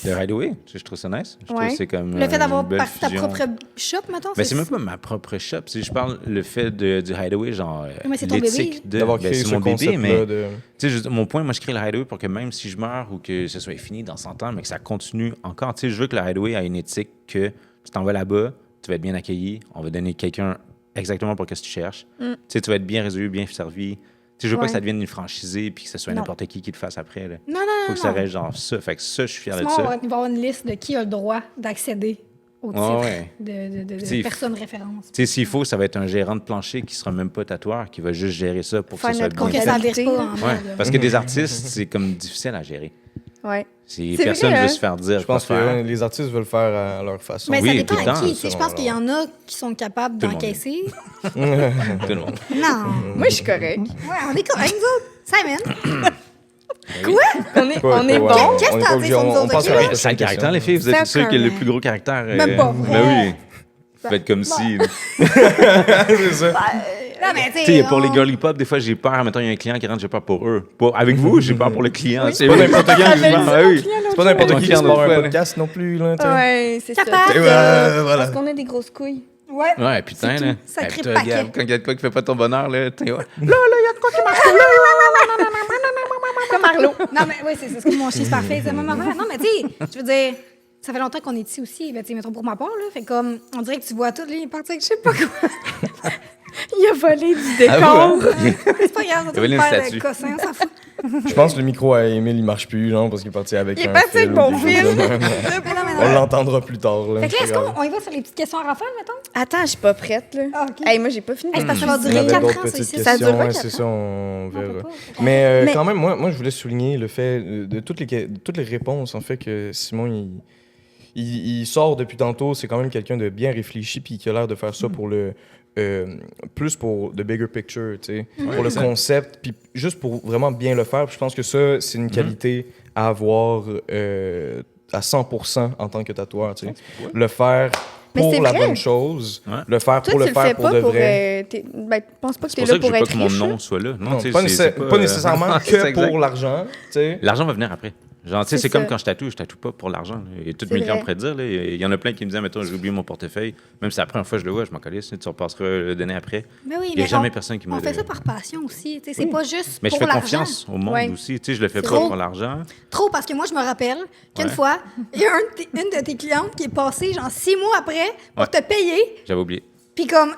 The Hideaway, je trouve ça nice. Je trouve Ouais. que c'est comme. Le fait d'avoir une belle parti ta fusion. propre shop, mettons? Ben, c'est même pas ma propre shop. Si je parle le fait du Hideaway, genre. Mais c'est ton l'éthique de. D'avoir Ben, créé c'est ce mon bébé, concept-là mais. de... Tu sais, mon point, moi, je crée le Hideaway pour que même si je meurs ou que ce soit fini dans 100 ans, mais que ça continue encore. Tu sais, je veux que le Hideaway ait une éthique que tu t'en vas là-bas, tu vas être bien accueilli, on va donner quelqu'un exactement pour ce que tu cherches. Tu sais, tu vas être bien résolu, bien servi. Tu sais, je veux pas que ça devienne une franchisée puis que ce soit Non. n'importe qui le fasse après. Là. Non, Faut que ça reste genre ça. Fait que ça, je suis fier de Sinon, ça. il va y avoir une liste de qui a le droit d'accéder au titre Ouais. de T'sais, personne référence. Tu sais, s'il faut, ça va être un gérant de plancher qui sera même pas tatoueur, qui va juste gérer ça pour que Faire ça soit notre bien Pour que fait. ça comptabilité. vire pas en Ouais, mode, là. parce que des artistes, c'est comme difficile à gérer. Ouais. Si C'est personne vrai, veut hein? se faire dire Je pense que quoi faire. les artistes veulent faire à leur façon. Mais Oui, ça dépend tout le à temps, qui. Tu sais, je pense qu'il y en a qui sont capables Tout le monde. d'encaisser. Tout le monde. Non. Moi, je suis correct. Ouais, on est corrects, nous autres. Simon. On est Ouais. bon. Qu'est-ce que On est t'as pas dit obligé, sur nous on autres, passe ok? à la Ouais, prochaine sale question. caractère, les filles. Vous C'est êtes sûr que le correct. plus gros caractère. Même pas vrai. Ben oui. Faites comme si. là. C'est ça. Non, mais Tu sais, pour les girly pop, des fois, j'ai peur. Mettons, il y a un client qui rentre, j'ai peur pour eux. Avec vous, j'ai peur pour le client. C'est pas n'importe qui qui J'avais parle. dit Ah oui. C'est pas n'importe qui qui se part un Ouais. podcast non plus, là. tu sais. Ouais, c'est ça. Capable. Et voilà. Parce qu'on a des grosses couilles. Ouais. Ouais, putain, C'est là. tout. Sacré Hey, toi, paquet. regarde, quand il y a de quoi qui fait pas ton bonheur, là, t'es ouais. Comme Arlo. Non, mais oui, c'est comme mon chien, c'est parfait. C'est la même affaire. Non, mais tu sais, je veux dire, ça fait longtemps qu'on est ici aussi. Ben, tu sais, mettons pour ma part, là. Fait comme, on dirait que tu vois tout, là, il est parti avec je sais pas quoi. Il a volé du Ah, décor. vous, hein? C'est pas grave, ça Il y avait une faire statue. le cossin, on s'en fout. Je pense que le micro à Émile, il marche plus, genre, parce qu'il est parti avec Il est un parti fil avec ou mon quelque chose de fil. même. Mais non, mais non. On l'entendra plus tard, là. Fait que là, c'est est-ce grave. qu'on y va sur les petites questions à Raphaël, mettons? Attends, je suis pas prête, là. Ah, OK. Hey, moi, j'ai pas fini. Hey, c'est parce que ça va Il y durer avait 4 d'autres ans, ça, petites ici. Ça questions, dure pas ouais, 4 c'est ans. ça, on On peut verra. pas. Mais Mais- quand même, moi, je voulais souligner le fait de toutes les réponses, en fait, que Simon, il sort depuis tantôt. C'est quand même quelqu'un de bien réfléchi, puis qui a l'air de faire ça pour le... plus pour the bigger picture, tu sais, pour le exact. concept, puis juste pour vraiment bien le faire. Puis je pense que ça, c'est une qualité à avoir à 100% en tant que tatoueur, tu sais. Le faire Mais pour c'est la vrai. bonne chose, Ouais. le faire Toi, pour le tu le fais faire pour pas de pour. vrai. Ben, pense pas que C'est t'es pour ça là que je pour veux pas être que mon riche. nom là. soit là. Non, Non, tu sais, pas, c'est pas nécessairement c'est que exact. pour l'argent, tu sais. L'argent va venir après. Genre, tu sais, C'est c'est comme ça. quand je tatoue pas pour l'argent. Là. Et tous C'est mes clients vrai. pourraient dire, là, il y en a plein qui me disent, mettons, j'ai oublié mon portefeuille. Même si c'est la première fois que je le vois, je m'en calisse, tu repasseras le donner après. Mais oui, Il y a mais jamais personne qui me on fait le- ça par passion aussi. Tu sais, c'est pas juste Mais je pour fais l'argent. confiance au monde Ouais. aussi. Tu sais, je le fais pas Trop. pour l'argent. Trop, parce que moi, je me rappelle qu'une Ouais. fois, il y a une de tes clientes qui est passée, genre 6 mois après, pour Ouais. te payer. J'avais oublié. Puis comme,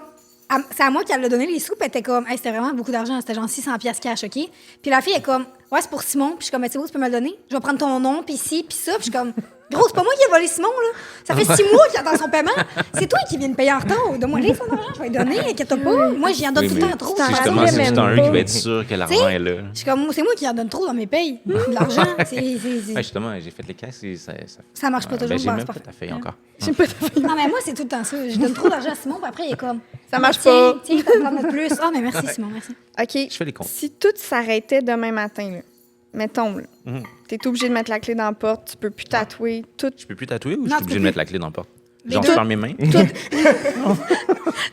c'est à moi qu'elle a donné les sous, puis elle était comme, hey, c'était vraiment beaucoup d'argent, c'était genre 600 pièces cash, OK? Puis la fille est comme, ouais, c'est pour Simon. Puis je suis comme, mais tu sais où, tu peux me le donner? Je vais prendre ton nom, puis ci, puis ça. Puis je suis comme, gros, c'est pas moi qui ai volé Simon, là. Ça fait 6 mois qu'il attend son paiement. C'est toi qui viens de payer en retard. Donne-moi les son argent, je vais lui donner, inquiète-toi pas. Moi, j'y en donne Oui, tout le mais temps trop. c'est ça justement, arrive. c'est c'est même un pas. qui va être sûr que l'argent est là. Je suis comme, c'est moi qui en donne trop dans mes payes. De l'argent, Ouais, justement, j'ai fait les caisses et ça marche pas toujours. Ben, j'ai bah, même c'est pas pas ta feuille encore. Non, mais moi, c'est tout le temps ça. Je donne trop d'argent à Simon, puis après, il est comme. Ça marche Tiens, pas. Tiens, tu vas prendre plus. Ah, mais merci, Simon, merci. OK. Je fais les comptes. Si tout s'arrêtait demain matin, là, mettons, là, Mhm. t'es obligé de mettre la clé dans la porte, tu peux plus tatouer, tout. Je peux plus tatouer ou je Non, suis tu obligé peux de mettre plus. la clé dans la porte? Les Genre, deux. je ferme mes mains?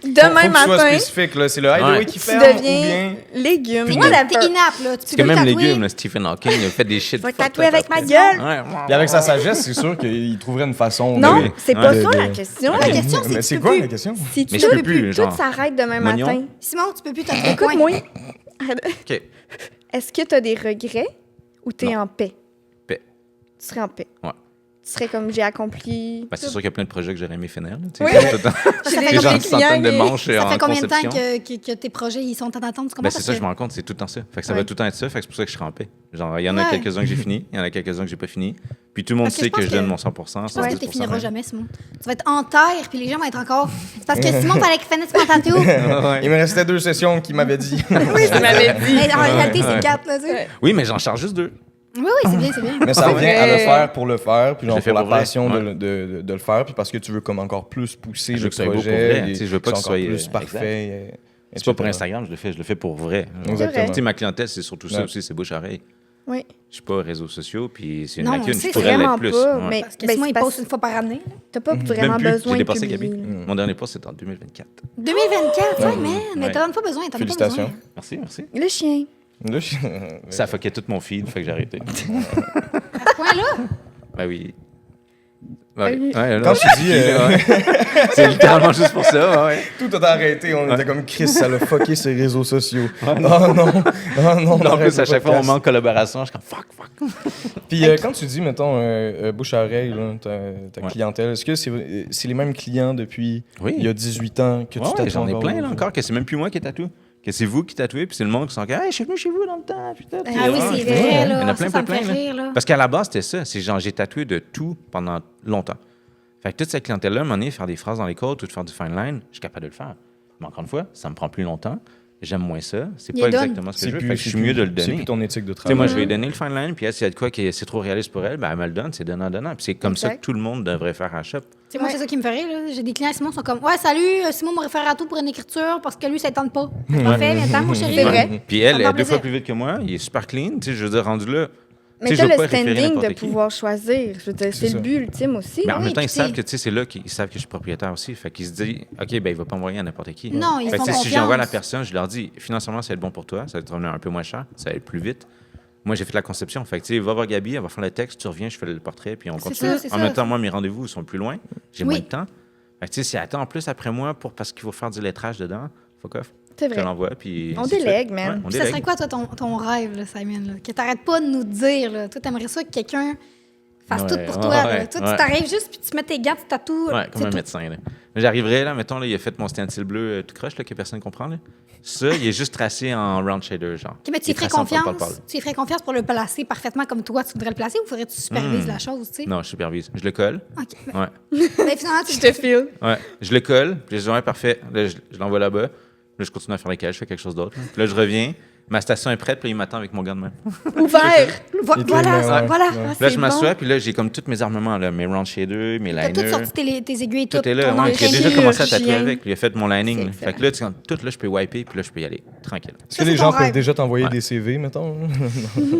Demain Faut que tu sois matin, spécifique, là. C'est le hideaway Ouais. qui tu ferme ou deviens bien... légume. Puis Whatever. t'es inapte, là. Tu Parce peux que plus même tatouer. légumes, là, Stephen Hawking, il a fait des shit. Je vais fucked tatouer up avec ma après. gueule. Ouais. Puis avec sa sagesse, c'est sûr qu'il trouverait une façon Non, de... c'est pas de- ça de- la question. La question, c'est Mais que c'est tu quoi peux la plus. question? Si Mais tout, je peux plus, tout genre. s'arrête demain Mognon. matin, Simon, tu peux plus tatouer. écoute-moi. OK. Est-ce que tu as des regrets ou tu es Non. en paix? Paix. Tu serais en paix. Ouais. Tu serais comme j'ai accompli. Ben, c'est sûr qu'il y a plein de projets que j'aurais aimé finir. Là, tu sais, Oui. comme tout le temps. J'ai Ça fait des Les gens combien qui de centaines de clients, manches Ça en fait combien de temps conception. que tes projets ils sont en attente? Tu comprends? Ben, c'est Parce ça, que- je me rends compte, c'est tout le temps ça. Fait que ça Ouais. va tout le temps être ça. Fait que c'est pour ça que je serai en paix. Genre, il y en a Ouais. quelques-uns que j'ai fini, il y en a quelques-uns que j'ai pas fini. Puis tout le monde Parce que sait je pense que je donne que- mon 100%. Je pense que tu 110%. finiras jamais, Simon. Tu vas être en terre, puis les gens vont être encore. C'est parce que Simon, fallait qu'il finisse son tatou. Il me restait 2 sessions qu'il m'avait dit. Oui, tu m'avais dit. Mais en réalité, c'est 4, là, tu sais. Ouais. Oui, mais j'en charge juste 2. Oui, oui, c'est bien, c'est bien. Mais ça revient à le faire pour le faire, puis Je genre le fais pour la pour vrai, passion ouais. de le faire, puis parce que tu veux comme encore plus pousser Je veux le que ça aille beau pour projet, vrai, tu sais, je veux pas que que ce ce soit encore soit, plus parfait. C'est pas pour Instagram, je le fais pour vrai. Exactement. Tu sais, ma clientèle, c'est surtout ça Ouais. aussi, c'est bouche-oreille. Oui. Je suis pas réseaux sociaux, puis c'est une Non, lacune. c'est Je pourrais vraiment l'être plus. pas, Ouais. mais Parce que ben, Simon, c'est il parce- poste une fois par année. T'as pas vraiment Même plus, besoin j'ai de dépassé publier. Gabi. Mon dernier post, c'était en 2024. 2024, ouais, man. Mais Ouais. t'en as pas besoin, t'en as pas Félicitations. besoin. Merci, merci. Le chien. Là, je- Ça fuckait tout mon feed, fait que j'ai arrêté. À ce point-là, Ben oui. Ouais, ouais, Quand non, tu dis c'est littéralement juste pour ça, ouais. tout a arrêté, on était comme Chris, ça l'a fucké ses réseaux sociaux. Oh non, oh non. En arrête plus, à le chaque fois, on podcast. manque collaboration, je suis comme fuck. Puis quand tu dis, mettons, bouche à oreille, là, ta Ouais. clientèle, est-ce que c'est les mêmes clients depuis Oui. il y a 18 ans que tu Ouais, tatoues j'en ai encore plein là aujourd'hui? encore, que c'est même plus moi qui tatoue. Que c'est vous qui tatouez, puis c'est le monde qui sont comme, hey, je suis venu chez vous dans le temps. Putain, ah oui, c'est Ouais. vrai, Il y en là. a plein, Ça me plein, fait là. rire, là. Parce qu'à la base, c'était ça. C'est genre, j'ai tatoué de tout pendant longtemps. Fait que toute cette clientèle-là, à un moment donné, faire des phrases dans les côtes ou de faire du fine line, je suis capable de le faire. Mais encore une fois, ça me prend plus longtemps. J'aime moins ça. C'est Il pas le donne. exactement ce que C'est je veux. plus- Fait que je c'est suis mieux plus- de le C'est donner. plus ton éthique de Tu sais, travail. moi, je vais lui donner le fine line, puis elle, s'il y a de quoi qui c'est trop réaliste pour elle, ben, elle me le donne, c'est donnant-donnant. Puis c'est comme ça Exact. que tout le monde devrait faire à shop. Tu sais, moi, c'est ça qui me fait rire. là. J'ai des clients, Simon, sont comme, ouais, salut, Simon me réfère à tout pour une écriture parce que lui, ça ne tente pas. Parfait, viens-ten, mon chéri. C'est vrai. Puis elle, Ça me elle fait est 2 fois plaisir. plus vite que moi, il est super clean. Tu sais, je veux dire, rendu là. Mais tu sais, t'as je veux le pas référer standing n'importe de qui. pouvoir choisir. Je veux dire, c'est ça. le but ultime aussi. Mais en Oui, même temps, puis ils savent t'sais- que tu sais, c'est là qu'ils savent que je suis propriétaire aussi. Fait qu'ils se disent, OK, ben il va pas envoyer à n'importe qui. Non, ils Fait que, font tu sais, si confiance. j'envoie à la personne, je leur dis, financièrement, ça va être bon pour toi, ça va te revenir un peu moins cher, ça va être plus vite. Moi, j'ai fait la conception. Fait que, tu sais, va voir Gabi, elle va faire le texte, tu reviens, je fais le portrait, puis on C'est continue. ça, c'est En ça. même temps, moi, mes rendez-vous sont plus loin. J'ai Oui. moins de temps. Fait que, tu sais, si elle attend en plus après moi parce qu'il faut faire du lettrage dedans, fuck off. C'est Je vrai. l'envoie, puis. On c'est délègue, fait. man. Ouais, on Ça délègue. serait quoi, toi, ton rêve, là, Simon? Là? Que t'arrêtes pas de nous dire. Là. Toi, t'aimerais ça que quelqu'un fasse Ouais, tout pour ouais, toi. là. ouais, Toi, ouais. tu t'arrives juste puis tu mets tes gants, tu tatoues. Ouais, c'est comme un tout. médecin. Là. J'arriverais, là, mettons, là, il a fait mon stencil bleu tout croche, là, que personne ne comprend. Là. Ça, il est juste tracé en round shader, genre. OK, mais tu Il y est ferais tracé en pâle, confiance. pâle, pâle. Tu y ferais confiance pour le placer parfaitement comme toi, tu voudrais le placer ou faudrait que tu supervises la chose, tu sais? Non, je supervise. Je le colle. OK. Ouais. Ben, finalement, tu Je te file. Ouais. Je le colle. Puis je dis, ouais, parfait. Là, je l'envoie là-bas. Là, je continue à faire les caches, je fais quelque chose d'autre. là. Puis là, je reviens. Ma station est prête, puis il m'attend avec mon gars de main. Ouvert. Il te Voilà, les met, ouais. voilà. Ouais. Ah, Là, c'est je m'assois, puis là, j'ai comme tous mes armements, là, mes round shaders, mes T'as tout liners. sorti tes aiguilles, Tout est là. ton Ouais, encre j'ai déjà chimique. commencé à tatouer chirurgien. avec. Il a fait mon lining. là. C'est Fait que là, tout là, je peux wiper, puis là, je peux y aller. Tranquille. Est-ce que Ça, les c'est gens ton peuvent rêve. déjà t'envoyer Ouais. des CV, mettons?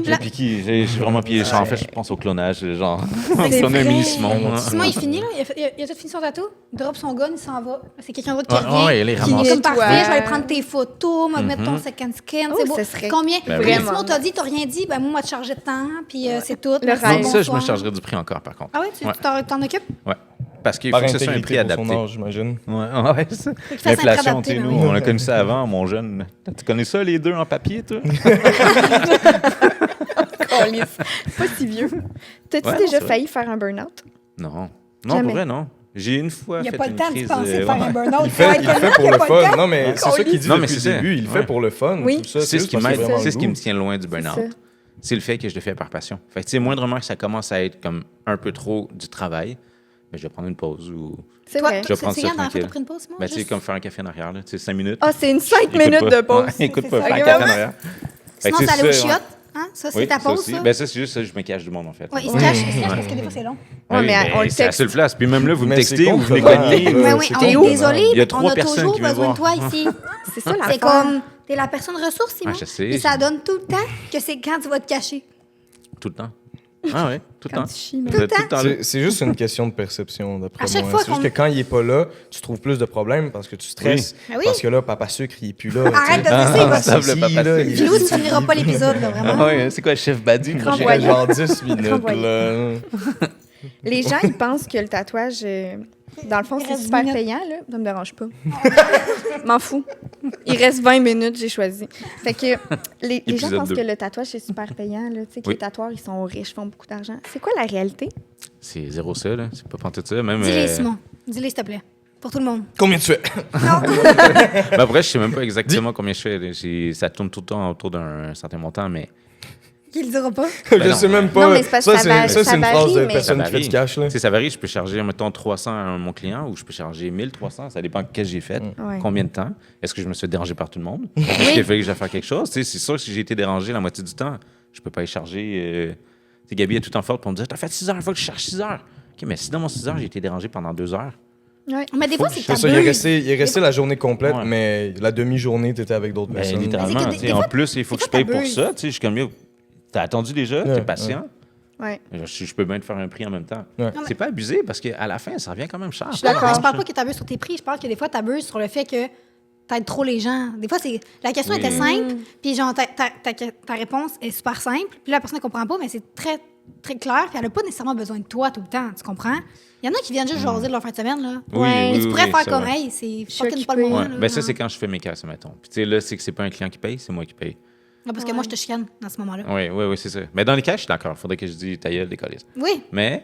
J'ai piqué. J'ai vraiment piqué. En fait, je pense au clonage. Genre, C'est cloner vrai. Mini Simon. Simon, il finit, là. Il a tout fini son tatou. Il drop son gun, il s'en va. C'est quelqu'un d'autre qui Ouais, revient. ouais, il est Qui ramassé. est comme Nettoie. parfait, je vais aller prendre tes photos, me mettre ton second skin. Oh, C'est beau. ce serait Combien? Ben Puis oui. Simon t'a dit, t'as rien dit. Ben, moi, moi, te charger de temps, puis c'est tout. Le Merci, rêve. Donc, ça, je me bonsoir. chargerais du prix encore, par contre. Ah ouais, tu t'en occupes? Ouais. Parce qu'il Par faut que ce soit un prix intégrité pour son adapté. âge, j'imagine. Ouais, ça. Faut qu'il fasse un prêt L'inflation, adapté, tu sais, ben nous, oui. on a connu ça avant, mon jeune. Tu connais ça, les deux en papier, toi? Câlisse. Pas si vieux. T'as-tu Ouais, déjà c'est vrai. failli faire un burn-out? Non. Non, Jamais. pour vrai, non. J'ai une fois Il n'y a fait pas le une temps de crise, penser ouais. faire un burn-out. Il le fait pour le fun. Non, mais c'est ça qu'il dit Non, depuis mais le c'est ça. début. Il le fait Ouais. pour le fun. Oui. Tout ça, C'est ce juste qui parce qu'il m'aide, a vraiment c'est le ce qui goût. me tient loin du C'est burn-out. ça. C'est le fait que je le fais par passion. Fait que, tu sais, moindrement que ça commence à être comme un peu trop du travail, ben, je vais prendre une pause ou. C'est Toi, vrai. Je vais prendre c'est ça quand la dernière fois que tranquille. t'as pris une pause, Simon? Ben, tu sais, Juste- comme faire un café en arrière, là, tu sais, 5 minutes. Ah, c'est une 5 Écoute minutes pas. de pause. Ouais, écoute c'est pas, ça. faire un Ok, café en ouais. arrière. Fait Sinon, que, c'est tu aller aux sais, chiottes. Hein? Ça, c'est Oui, ta ça pause, aussi. ça? Ben, ça, c'est juste ça, je me cache du monde, en fait. Ouais, il se Ouais. cache parce que des fois, c'est long. Ouais, mais on le c'est la texte. seule place. Puis même là, vous me Mais c'est textez ou vous venez contrevable, cogner. là. Mais oui, c'est on cool. est désolé. Il y a on 3 a personnes toujours qui viennent besoin de toi voir. ici. C'est ça, la C'est comme, t'es la personne ressource, Simon. Ah, je sais, Et ça je- donne tout le temps que c'est quand tu vas te cacher. Tout le temps. Ah ouais, tout le Quand temps. tu chies, mais- Vous êtes tout le temps là. C'est juste une question de perception, d'après À chaque moi. fois C'est juste qu'on- que quand il est pas là, tu trouves plus de problèmes parce que tu stresses. Oui. Ah oui. Parce que là, Papa Sucre, il est plus là. Arrête de tu sais. te dire, ça, Si, le Papa là, Sucre. il- Philou, tu finiras pas l'épisode, là, vraiment. Ah ouais, c'est quoi, chef Badi? Il Renvoyé. reste genre 10 minutes, Renvoyé. là. Les gens, ils pensent que le tatouage, dans le fond, Il c'est reste super 10 minutes. payant, là. Ça me dérange pas. M'en fous. Il reste 20 minutes, j'ai choisi. Fait que les gens Épisode pensent 2. que le tatouage, c'est super payant, là. Tu sais, que Oui. les tatoueurs, ils sont riches, font beaucoup d'argent. C'est quoi la réalité? C'est zéro ça, là. C'est pas pantoute ça. Même, Dis-les, Simon. Dis-les, s'il te plaît. Pour tout le monde. Combien tu fais? Ben, après, je sais même pas exactement combien je fais. Là. Ça tourne tout le temps autour d'un certain montant, mais Qu'il le dira pas. Je non. sais même pas. Non, mais c'est parce que ça c'est varie, une ça phrase de varie, mais- personne ça qui fait du varie. cash, là. Tu sais, ça varie. Je peux charger, mettons, 300 à mon client ou je peux charger 1300. Ça dépend de qu'est-ce que j'ai fait, Ouais. combien de temps. Est-ce que je me suis fait déranger par tout le monde? Est-ce qu'il fallait que je fasse quelque chose? Tu sais, c'est sûr que si j'ai été dérangé la moitié du temps, je peux pas y charger. Tu sais, Gabi est tout en forte pour me dire, t'as fait 6 heures, il faut que je charge 6 heures. OK, mais si dans mon 6 heures, j'ai été dérangé pendant 2 heures. Ouais. Mais des fois, c'est C'est ta ça, il est resté la journée complète, Ouais. mais la demi-journée, t'étais avec d'autres Ben, personnes. littéralement. Mais c'est que Tu sais, des en fois- plus, il faut des que je fois, paye pour t'abuses. ça. Tu sais, je suis comme, yo, t'as attendu déjà, Ouais, t'es patient. Ouais. Je peux bien te faire un prix en même temps. Ouais. C'est pas abusé parce qu'à la fin, ça revient quand même cher. Je suis Non, d'accord. mais je parle pas que t'abuses sur tes prix. Je parle que des fois, t'abuses sur le fait que t'aides trop les gens. Des fois, c'est la question Oui. était simple, puis genre, ta réponse est super simple, puis la personne ne comprend pas, mais c'est très, très clair, puis elle n'a pas nécessairement besoin de toi tout le temps, tu comprends? Il y en a qui viennent juste jaser de leur fin de semaine, là. Oui, Ouais. Et tu pourrais faire c'est comme, vrai. hey, c'est suis fucking pas le occupée. moment. Ouais. là. Ben ça, c'est quand je fais mes casses, mettons. Puis tu sais, là, c'est que c'est pas un client qui paye, c'est moi qui paye. Ouais, parce que moi, je te chicane dans ce moment-là. Oui, c'est ça. Mais dans les cas, je suis d'accord. Faudrait que je dise ta gueule, des colis. Oui. Mais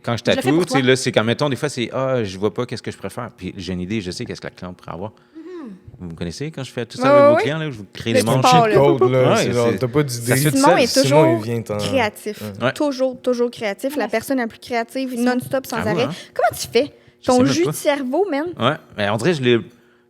quand je Je le fais tatoue, pour tu sais, toi. là, c'est quand, mettons, des fois, c'est je vois pas qu'est-ce que je préfère. Puis j'ai une idée, je sais qu'est-ce que la cliente pourrait avoir. Vous me connaissez quand je fais tout ça Ouais, avec vos ouais. clients, là, je vous crée Le les ton manches. part, Cheat là. code, là. Ouais, c'est genre, c'est- t'as pas ça d'idée. fait tout Simon seul. est Simon, toujours il vient t'en- créatif. Ouais. Toujours créatif. La personne la plus créative, non-stop, sans Ah ouais, arrêt. hein? Comment tu fais? Je Ton sais même jus pas. de cerveau, man? Ouais, mais on dirait que je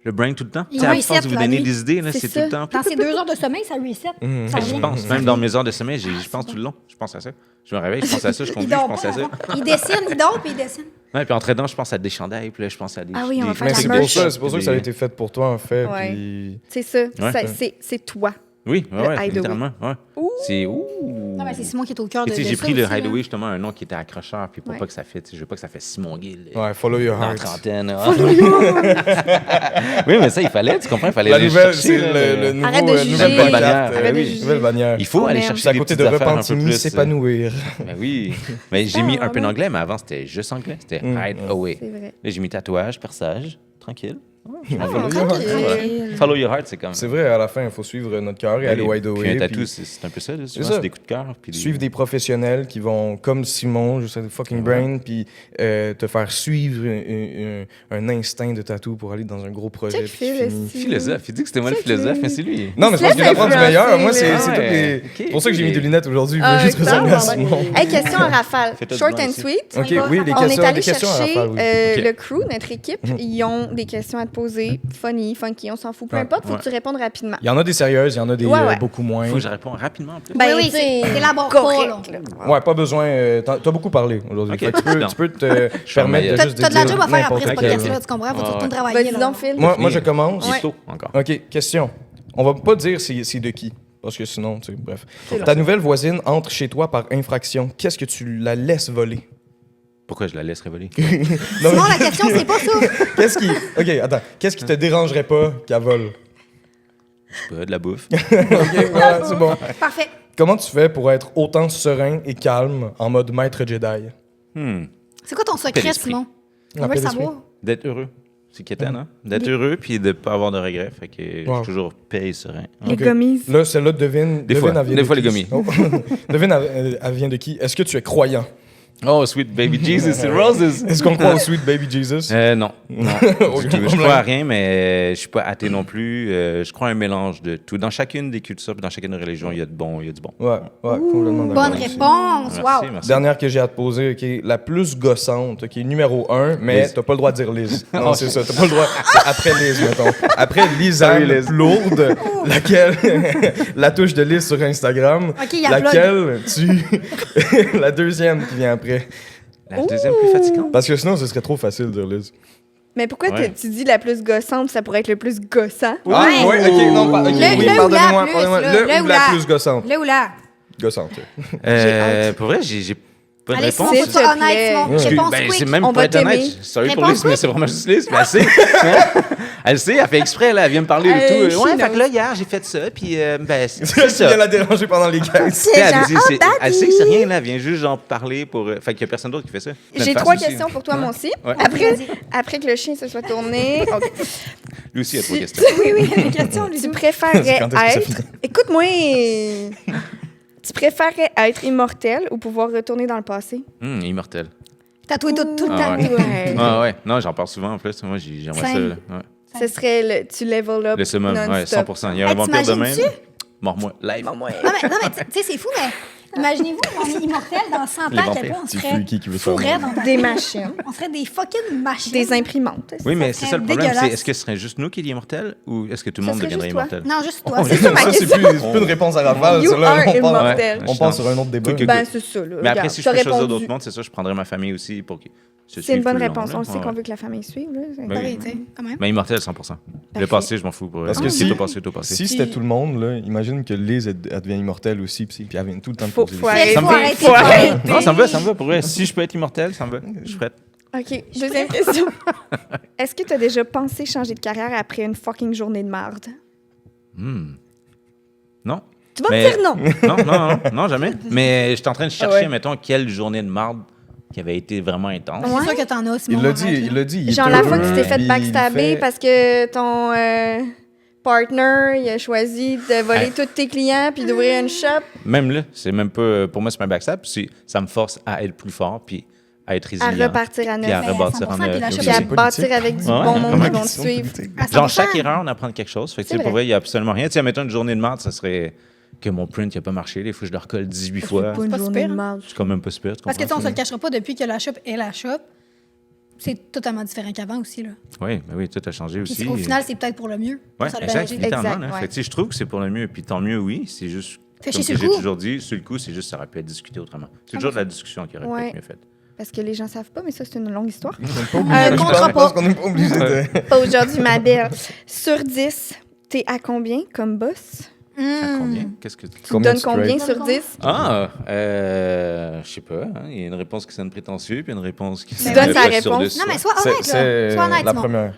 le brain tout le temps. Il Tu sais, à reset force de vous la donner nuit. des idées, là, C'est c'est tout ça. le temps. Dans ces 2 heures de sommeil, ça reset. Ça Je revient. pense, même dans mes heures de sommeil, je pense tout le long. Je pense à ça. Je me réveille, je pense à ça, je Il conduis, je dort pense pas à ça. avant. Il dessine, il dort, puis il dessine. Ouais, puis entre-dedans, je pense à des chandails, puis là, je pense à des. Ah oui, on va des- faire Mais la c'est merch. pour ça que ça a été fait pour toi, en fait. Ouais. Puis... C'est ça. Ouais. C'est toi. Oui, Le ouais, hideaway. littéralement. Ouais. Ouh. C'est. Non, mais c'est Simon qui est au cœur de Tu sais, de j'ai ça pris le aussi, là. Hideaway, justement, un nom qui était accrocheur, puis pour Ouais. pas que ça fait, tu sais, je veux pas que ça fait Simon Gill. Ouais, follow your Dans la heart. trentaine. Oui, mais ça, il fallait, tu comprends, il fallait La aller nouvelle, chercher, c'est là, le nouveau, Arrête de juger. nouvelle Nouvelle pancarte. bannière. Arrête de oui. juger. Nouvelle bannière. Il faut On aller aime. chercher C'est à des côté petites de affaires un peu Repentigny, plus. s'épanouir. Ben oui. Mais j'ai mis un peu ouais. d'anglais, mais avant, c'était juste anglais. C'était Hideaway. C'est vrai. Là, j'ai mis tatouage, perçage, tranquille. Je m'en Ah, vais. tranquille. Voilà. Follow your heart, c'est comme. C'est vrai, à la fin, il faut suivre notre cœur et aller wide Puis away. un tatou, puis c'est un peu ça. là. C'est Souvent, ça. c'est des coups de cœur. Puis Suivre des professionnels qui vont, comme Simon, juste fucking brain, puis te faire suivre un instinct de tatou pour aller dans un gros projet. Check puis qui Phil, finit. aussi. Philosophe. Il dit que c'était moi le Check philosophe, lui. mais c'est lui. Non, mais c'est parce qu'il laisse apprend du meilleur. Moi, influencer, c'est là. c'est toutes les. Ok, C'est pour ça que j'ai mis des lunettes aujourd'hui. Je Ah, voulais juste ressembler à clair, Simon. Hey, question en rafale. Fais-toi du Short blanc and ici. sweet. Ok, On oui, va- les On est questions, allé des questions à chercher rafale, oui. Ok. le crew, notre équipe. Ils ont des questions à te posées, funny, funky, on s'en fout. Peu Ouais. importe, faut Ouais. que tu répondes rapidement. Il y en a des sérieuses, il y en a des Ouais. beaucoup moins. Faut que je réponde rapidement en plus. Ben, oui, tu sais, t'élabores pas, correct, là. là. Ouais, pas besoin. T'as beaucoup parlé aujourd'hui. Ok. Fait que tu peux te suis permettre de en T'as juste t'as de la dire job à faire après ce n'importe podcast-là, quel. tu comprends? Faut que tu Ouais. retournes travailler. Vas-y là. donc, Phil. Moi, je commence. Il est tôt encore. OK, question. On va pas dire c'est de qui, parce que sinon, tu sais, bref. C'est long. Ta nouvelle voisine entre chez toi par infraction. Qu'est-ce que tu la laisses voler? Pourquoi je la laisse voler? Non, Sinon, mais la question, c'est pas ça. qu'est-ce qui... OK, attends. Qu'est-ce qui te dérangerait pas qu'elle vole? Pas de la bouffe. OK, voilà, c'est bon. Parfait. Comment tu fais pour être autant serein et calme en mode maître Jedi? C'est quoi ton Paix secret, d'esprit. Simon? On La veut paix le d'esprit. savoir. D'être heureux. C'est quétaine, hein? D'être heureux puis de pas avoir de regrets. Fait que je Wow. suis toujours paix et serein. Les OK. gommises. Là, celle-là, devine... Des devine, fois. elle vient Des de fois, qui? les gommis. Oh. Devine, elle vient de qui? Est-ce que tu es croyant? Oh, sweet baby Jesus and roses. Est-ce qu'on croit au sweet baby Jesus? Non. Non. Aucun Du tout. Je problème. crois à rien, mais je suis pas athée non plus. Je crois à un mélange de tout. Dans chacune des cultures, puis dans chacune des religions, il y a de bon, il y a du bon. Ouais, complètement d'accord. Bonne aussi. réponse. Merci, Wow. merci. Dernière que j'ai à te poser, OK? La plus gossante, OK? Numéro 1, mais Liz. t'as pas le droit de dire Liz. Non, c'est ça, t'as pas le droit. C'est après Liz, mettons. Après Lisanne Salut, Liz. Lourde, laquelle... la touche de Liz sur Instagram. OK, il y a laquelle tu... la deuxième qui vient après. La deuxième plus fatigante. Parce que sinon, ce serait trop facile de dire Liz. Mais pourquoi Ouais. tu dis la plus gossante, ça pourrait être le plus gossant? Ah, oui, OK, non, OK, Le- oui, le ou la pardonnez-moi, plus, pardonnez-moi. là, Le le ou ou la la. plus gossante. Là ou là? Gossante. Pour vrai, j'ai pas de Allez, réponse. Simon, faut que tu sois S'il te plaît. honnête, Simon. Ouais. Réponse Ben, quick. c'est même On pour va être honnête. t'aimer. Sorry pour Réponse Liz, mais quick. c'est vraiment juste Liz. Mais elle sait. Elle sait, elle fait exprès, là. Elle vient me parler Hey, et tout. she Ouais, fait knows. que là, hier, j'ai fait ça, puis ben, c'est Tu viens ça. la déranger pendant les caisses. C'est Elle, genre, dit, oh, daddy! elle sait que c'est rien, là. Elle vient juste, genre, parler pour. Fait qu'il y a personne d'autre qui fait ça. J'ai Notre 3 face aussi. questions pour toi, mon aussi. Ouais. Après que le chien se soit tourné, ok. Lui aussi, il a 3 Tu- questions. Oui, oui, les questions, lui. tu préférerais Quand est-ce que ça être... Écoute-moi! Tu préférerais être immortel ou pouvoir retourner dans le passé? Immortel. Tatoué tout le Ah temps. ouais. Ouais. Ouais. Non, j'en parle souvent en plus. Moi, j'aimerais ça. Same. Là. Ouais. Ce serait tu level up Le summum, ouais, non-stop. 100%. Il y a un Hey, vampire de même. t'imagines-tu? Mors-moi, live. Bon, ouais. Non, mais tu sais, c'est fou, mais imaginez-vous, on est immortel dans 100 ans, Les à quel vampires. point on C'est serait freaky qui veut fou faire raide dans ta Des vie. machines. On serait des fucking machines. Des imprimantes. Oui, mais c'est ça le problème. dégueulasse. C'est est-ce que ce serait juste nous qui est immortel ou est-ce que tout le Ça monde serait deviendrait juste toi. immortel? Non, juste toi. Oh, c'est j'ai- ça ma Ça, c'est question. plus une réponse à rafale. You ça, là, are on part- immortel. Ouais. On passe sur un autre débat. Cool, Ben, c'est ça, là. Mais Regarde, après, si je t'as peux choisir répondu. d'autres mondes, c'est ça, je prendrais ma famille aussi pour qu'ils se C'est suivent une bonne tout le long, réponse. là. On le sait Ouais, qu'on ouais. veut que la famille suive. Là. Ben Ah oui. oui, tu sais, quand même. Mais immortel, 100%. Le Parfait. passé, je m'en fous. Pour Parce que que si- c'est au passé, c'est au passé. Si c'était tout le monde, là, imagine que Liz, elle devient immortelle aussi, puis elle vient tout le temps de Faut- poser faut des arrêter. Ça me Faut va. arrêter, Faut faut arrêter. arrêter. Non, ça me va. Pour vrai, si je peux être immortel, ça me va. Je suis prête. OK. Deuxième question. Est-ce que tu as déjà pensé changer de carrière après une fucking journée de marde? Non. Tu vas Mais- me dire non. Non, jamais. Mais j'étais en train de chercher, ouais. mettons, quelle journée de marde qui avait été vraiment intense. C'est sûr que t'en as, Simon. Il l'a dit, arrête, là. il l'a dit. il est Genre la fois que tu heureux, t'es fait puis backstabber il fait- parce que ton partner il a choisi de voler Hey. tous tes clients puis d'ouvrir une shop, Même là, c'est même pas. Pour moi, c'est pas un backstab. Ça me force à être plus fort, puis à être à résilient. repartir à Puis à neuf, rebâtir 100%, en puis la neuf. shop, puis à c'est bâtir politique. avec du Ouais, bon monde comment qui vont te question suivre. politique. À 100%. Genre, chaque erreur, on apprend quelque chose. Fait que, tu sais, C'est pour vrai. vrai, il n'y a absolument rien. Tu sais, mettons une journée de merde, ça serait que mon print n'a pas marché. Il faut que je le recolle 18 fois. Pas une pas journée super, de hein. marde. C'est quand même pas super. tu Parce que tu sais, on se comprends? le cachera pas, depuis que la shop est la shop, c'est totalement différent qu'avant aussi. Là. Oui, mais oui, tout a changé Puis aussi. au final, c'est peut-être pour le mieux. Ouais, Ça, le exact, changer. littéralement. Exact, là. ouais. Fait que, tu sais, je trouve que c'est pour le mieux. Puis tant mieux, oui. C'est juste. Fait Comme chier que sur j'ai le coup. toujours dit, sur le coup, c'est juste ça aurait pu être discuté autrement. C'est toujours de la discussion qui aurait pu Ouais. être mieux faite. Parce que les gens savent pas, mais ça, c'est une longue histoire. On est pas obligé- contrat je pense pas. qu'on n'est pas obligé de... Pas aujourd'hui, ma belle. Sur 10, t'es à combien comme boss? À combien? Qu'est-ce que tu Tu Combien donnes tu combien trades? sur 10? je sais pas. Hein. Il y a une réponse qui sonne prétentieux, puis une réponse qui Tu sonne donnes ta 9 sur réponse. 10, Non, mais ouais. sois honnête, là. Sois honnête, la Simon. première.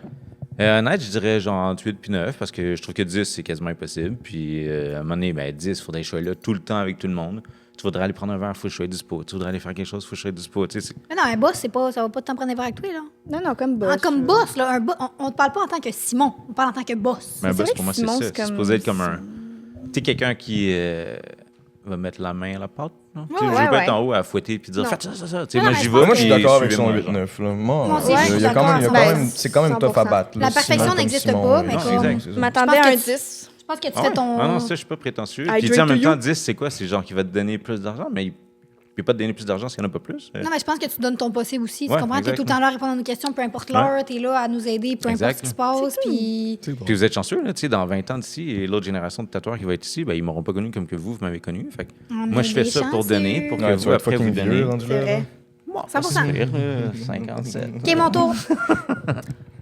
Honnête, je dirais genre entre 8 puis 9, parce que je trouve que 10, c'est quasiment impossible. Puis à un moment donné, 10, il faudrait que je sois là tout le temps avec tout le monde. Tu voudrais aller prendre un verre, il faut que je sois dispo. Tu voudrais aller faire quelque chose, il faut que je sois dispo. Tu sais, c'est- Mais non, un boss, c'est pas, ça va pas t'en prendre un verre avec toi, là. Non, non, comme boss. Ah, comme boss, là, on te parle pas en tant que Simon, on parle en tant que boss. Mais un c'est boss, vrai pour moi, que c'est Simon, ça. c'est C'est comme- supposé être comme un. Tu sais, quelqu'un qui va mettre la main à la pâte. Non? Tu sais, Ouais, je veux pas ouais. être en haut à fouetter puis dire Non. faites ça. Tu sais, Non, moi, mais j'y je vais. pense Moi, je suis puis d'accord avec suivez-moi, son genre. 8-9. Là. Moi aussi, je suis il y a quand d'accord même, il y a à quand ça. même, c'est quand même tough à 100%. battre. là. La perfection Sinon, comme n'existe Simon, pas, mais Non, comme- exact, c'est Je ça. m'attendais Je à pense un que 10. Je pense que tu Ah fais ouais? ton... Ah non, ça, je suis pas prétentieux. I Puis, tu sais, drink en même to temps, you. 10, c'est quoi? C'est genre qui va te donner plus d'argent, mais Puis pas te donner plus d'argent s'il n'y en a pas plus. Non, mais je pense que tu donnes ton possible aussi. Tu Ouais, comprends? Tu es tout le temps là à répondre à nos questions, peu importe l'heure, tu es là à nous aider, peu importe Exact. ce qui se passe. Puis. C'est bon. Puis vous êtes chanceux, là, tu sais, dans 20 ans d'ici, et l'autre génération de tatoueurs qui va être ici, ben, ils m'auront pas connu comme que vous m'avez connu. Fait que On moi, est je fais des ça pour chanceux. donner, pour que Ouais, tu vous, vas être après, vous fucking donnez. vieux rendu C'est là. vrai. 100%. Pire, 57. OK, mon tour.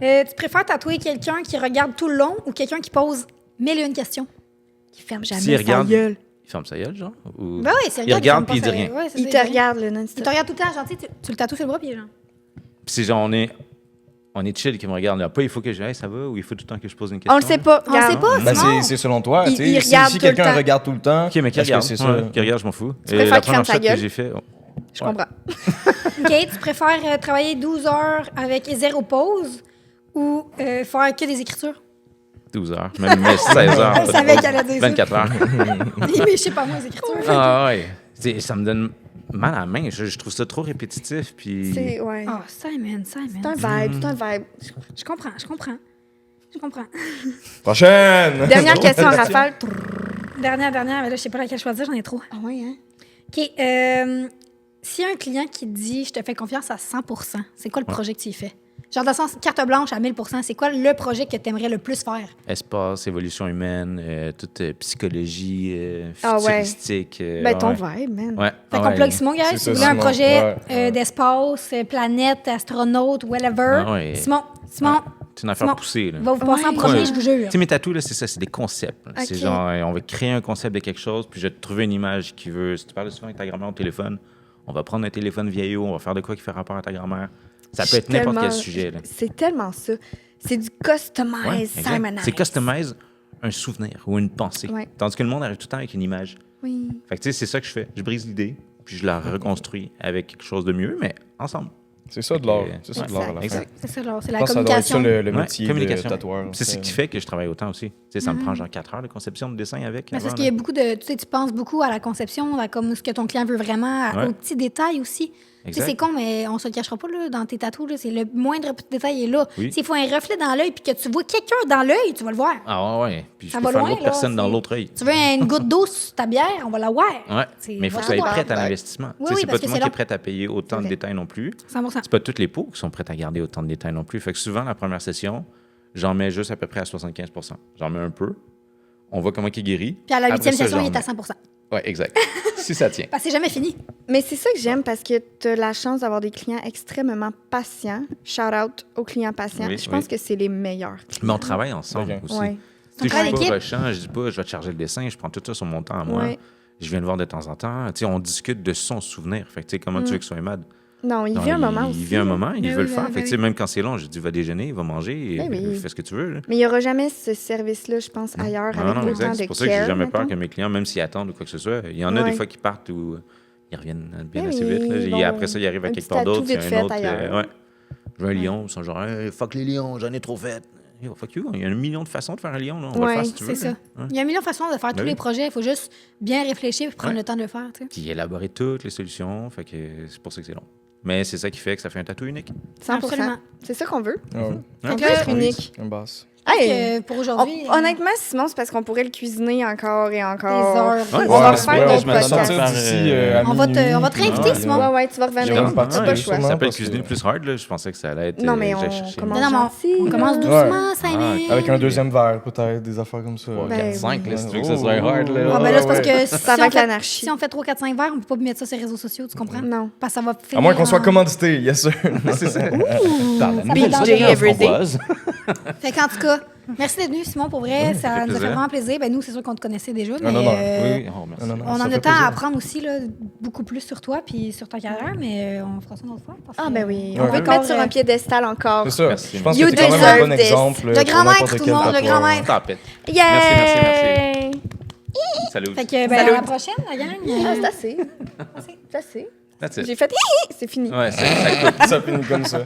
Tu préfères tatouer quelqu'un qui regarde tout le long ou quelqu'un qui pose 1001 questions? Qui ferme jamais S'il sa regarde, gueule. il ferme sa gueule, genre? Ou... Ben oui, c'est Il regarde puis il dit rien. Il te regarde, le Il non-stop. te regarde tout le temps, gentil. Tu le tatoues sur le bras, puis genre. Puis c'est genre, on est chill qui me regarde. Là. Pas il faut que j'aille, ça va, ou il faut tout le temps que je pose une question. On le sait pas. On le sait pas, Ben, Simon. c'est selon toi. Il- tu sais. il Si- regarde si tout le quelqu'un temps. regarde tout le temps, Ok, mais qui est-ce que regarde? c'est Ouais, ça? qui regarde, je m'en fous. préfères La qu'il ferme première sa shot que gueule? j'ai fait, Je comprends. OK, tu préfères travailler 12 heures avec 0 pause ou faire que des écritures? 12 heures, même 16 heures. Je savais qu'elle allait dire ça. 24 heures. Mais je sais pas moi, les écritures. Ah ouais. Ça me donne mal à la main. Je trouve ça trop répétitif. Puis... C'est ouais. Oh, Simon. C'est un vibe, c'est un vibe. Je comprends. Prochaine! Dernière question en rafale. Dernière, mais là, je sais pas laquelle choisir, j'en ai trop. Ah ouais, hein? OK, s'il y a un client qui te dit « Je te fais confiance à 100%, c'est quoi le projet que tu y fais? Genre, dans le sens, carte blanche à 1000%, c'est quoi le projet que tu aimerais le plus faire? Espace, évolution humaine, toute psychologie, Ah ouais. futuristique. Ben, ton ouais. vibe, man. Ouais. Fait qu'on ouais. plug Simon, guys. C'est Si ça, vous voulez un Simon. projet Ouais. d'espace, planète, astronaute, whatever, Ah ouais. Simon, C'est une affaire Simon, poussée. Là. va vous passer en Ouais. premier, Ouais. je vous jure. Tu sais, mes tatous, là, c'est ça, c'est des concepts. là. C'est Ok. genre, on va créer un concept de quelque chose, puis je vais te trouver une image qui veut. Si tu parles souvent avec ta grand-mère au téléphone, on va prendre un téléphone vieillot, on va faire de quoi qui fait rapport à ta grand-mère. Ça peut être n'importe quel sujet. Là. C'est tellement ça. C'est du customize, Ouais, exact. Simonize. C'est customize un souvenir ou une pensée. Ouais. Tandis que le monde arrive tout le temps avec une image. Oui. Fait que tu sais, c'est ça que je fais. Je brise l'idée, puis je la reconstruis avec quelque chose de mieux, mais ensemble. C'est ça de l'art. Et- C'est ça de l'art à la fin. Exact. C'est ça, genre, c'est Je la pense que ça doit être ça communication. le Ouais, métier communication. de tatoueur. C'est ce qui fait que je travaille autant aussi. Tu sais, ça me prend genre 4 heures de conception de dessin avec. Mais c'est avant, parce qu'il y a là. beaucoup de. Tu sais, tu penses beaucoup à la conception, à comme ce que ton client veut vraiment, Ouais. aux petits détails aussi. Tu sais, Exact. c'est con, mais on se le cachera pas, là, dans tes tatous, là, c'est le moindre petit détail est là. Oui. S'il faut un reflet dans l'œil puis que tu vois quelqu'un dans l'œil, tu vas le voir. Ah ouais. Puis je Ça peux va faire loin, l'autre là, personne dans c'est- l'autre œil. Tu veux une goutte d'eau sur ta bière, on va la voir. Ouais. C'est Mais il faut que vraiment ça ait pas prêt à grave. l'investissement. Oui, Tu sais, oui, c'est parce pas tout que le c'est monde qui est long. prêt à payer autant de vrai. détails non plus. 100%. C'est pas toutes les peaux qui sont prêtes à garder autant de détails non plus. Fait que souvent, la première session, j'en mets juste à peu près à 75%. J'en mets un peu. On voit comment il guérit. Puis à la Après 8e ça, session, j'en il est à mets. 100%. Ouais, exact. Si ça tient. Parce que c'est jamais fini. Mais c'est ça que j'aime parce que tu as la chance d'avoir des clients extrêmement patients. Shout out aux clients patients. Oui, Je pense oui. que c'est les meilleurs. Mais on travaille ensemble Ok. aussi. Ouais. Tu sais, travail je suis d'équipe. pas rushant, je dis pas, je vais te charger le dessin, je prends tout ça sur mon temps à moi. Ouais. Je viens le voir de temps en temps. Tu sais, on discute de son souvenir. Fait que, tu sais, comment tu veux que soit mad? Non, il Non, vit un moment aussi. Il vit un là. moment, il Ben veut oui, le faire. ben Fait que, tu sais, même quand c'est long, je dis, va déjeuner, va manger, et Ben oui. fais ce que tu veux. là. Mais il n'y aura jamais ce service-là, je pense, ailleurs, Non, avec non, autant exact. de C'est pour ça que j'ai care, jamais peur mettons. que mes clients, même s'ils attendent ou quoi que ce soit, il y en a Ouais. des fois qui partent ou ils reviennent bien Ben assez oui, vite. Là. bon, Et après ça, ils arrivent à un quelque petit part tatou d'autre. vite Il y a fait un autre. ailleurs. Ouais. Je veux un lion, ils sont genre, hey, fuck les lions, j'en ai trop fait. Yo, fuck you, il y a 1 million de façons de faire un lion. Là. On va le Ouais, faire si tu veux. C'est ça. là. Ouais. Il y a 1 million de façons de faire tous oui. les projets. Il faut juste bien réfléchir et prendre Ouais. le temps de le faire. Tu sais. Puis élaborer toutes les solutions. Fait que c'est pour ça que c'est long. Mais c'est ça qui fait que ça fait un tatou unique. 100%. Absolument. C'est ça qu'on veut. Ah ouais. On Fait veut que- être unique. Un basse. Hey! Donc, pour aujourd'hui. Honnêtement, Simon, c'est parce qu'on pourrait le cuisiner encore et encore. Des heures. Ouais, On va ouais, refaire ouais, d'autres je m'attends à podcasts. faire, d'ici à On va te- minuit, on va te puis, réinviter, ouais, Simon. Ouais, ouais, tu vas Je vais revenir. même partir T'as pas le de choix. sûrement. Ça peut être parce que- cuisiner plus hard. Là. Je pensais que ça allait être. Non, mais j'allais on chercher commence Non, non, gentil. on commence là. doucement, Simon. Avec un deuxième verre, peut-être, des affaires comme ça. Ben 4-5, oui. là, si tu veux que ça soit hard. Là. Ah, ben là, c'est parce Ouais. que si Ça va on être fait- l'anarchie. si on fait 3, 4, 5 verres, on peut pas mettre ça sur les réseaux sociaux, tu comprends? Non. Parce que ça va À moins qu'on soit en- commandité, yes sir. C'est ça. BJ Everyday. Fait qu'en tout cas, merci d'être venu, Simon, pour vrai. Ça fait nous a fait plaisir. vraiment plaisir. Ben, nous, c'est sûr qu'on te connaissait déjà, mais non, non. Oui, oh, merci. Non, non, non. on Ça en fait a tant à plaisir. apprendre aussi, là, beaucoup plus sur toi puis sur ta carrière, mais on fera ça une autre fois. parce Ah, que- ben oui. Ouais, On peut ouais. te mettre sur un piédestal encore. C'est ça. Merci. Je pense You que t'es quand même un bon deserve this. exemple. Le pour grand-maître, n'importe tout quel le monde, le tatoueur. grand-maître. Stop it. Yeah! Merci. Salut. Fait que, ben, Salut. à la prochaine, la gang. Ah, c'est assez. C'est assez. That's it. J'ai fait hi, hi, c'est fini. Ouais, c'est ça. Ça finit comme ça.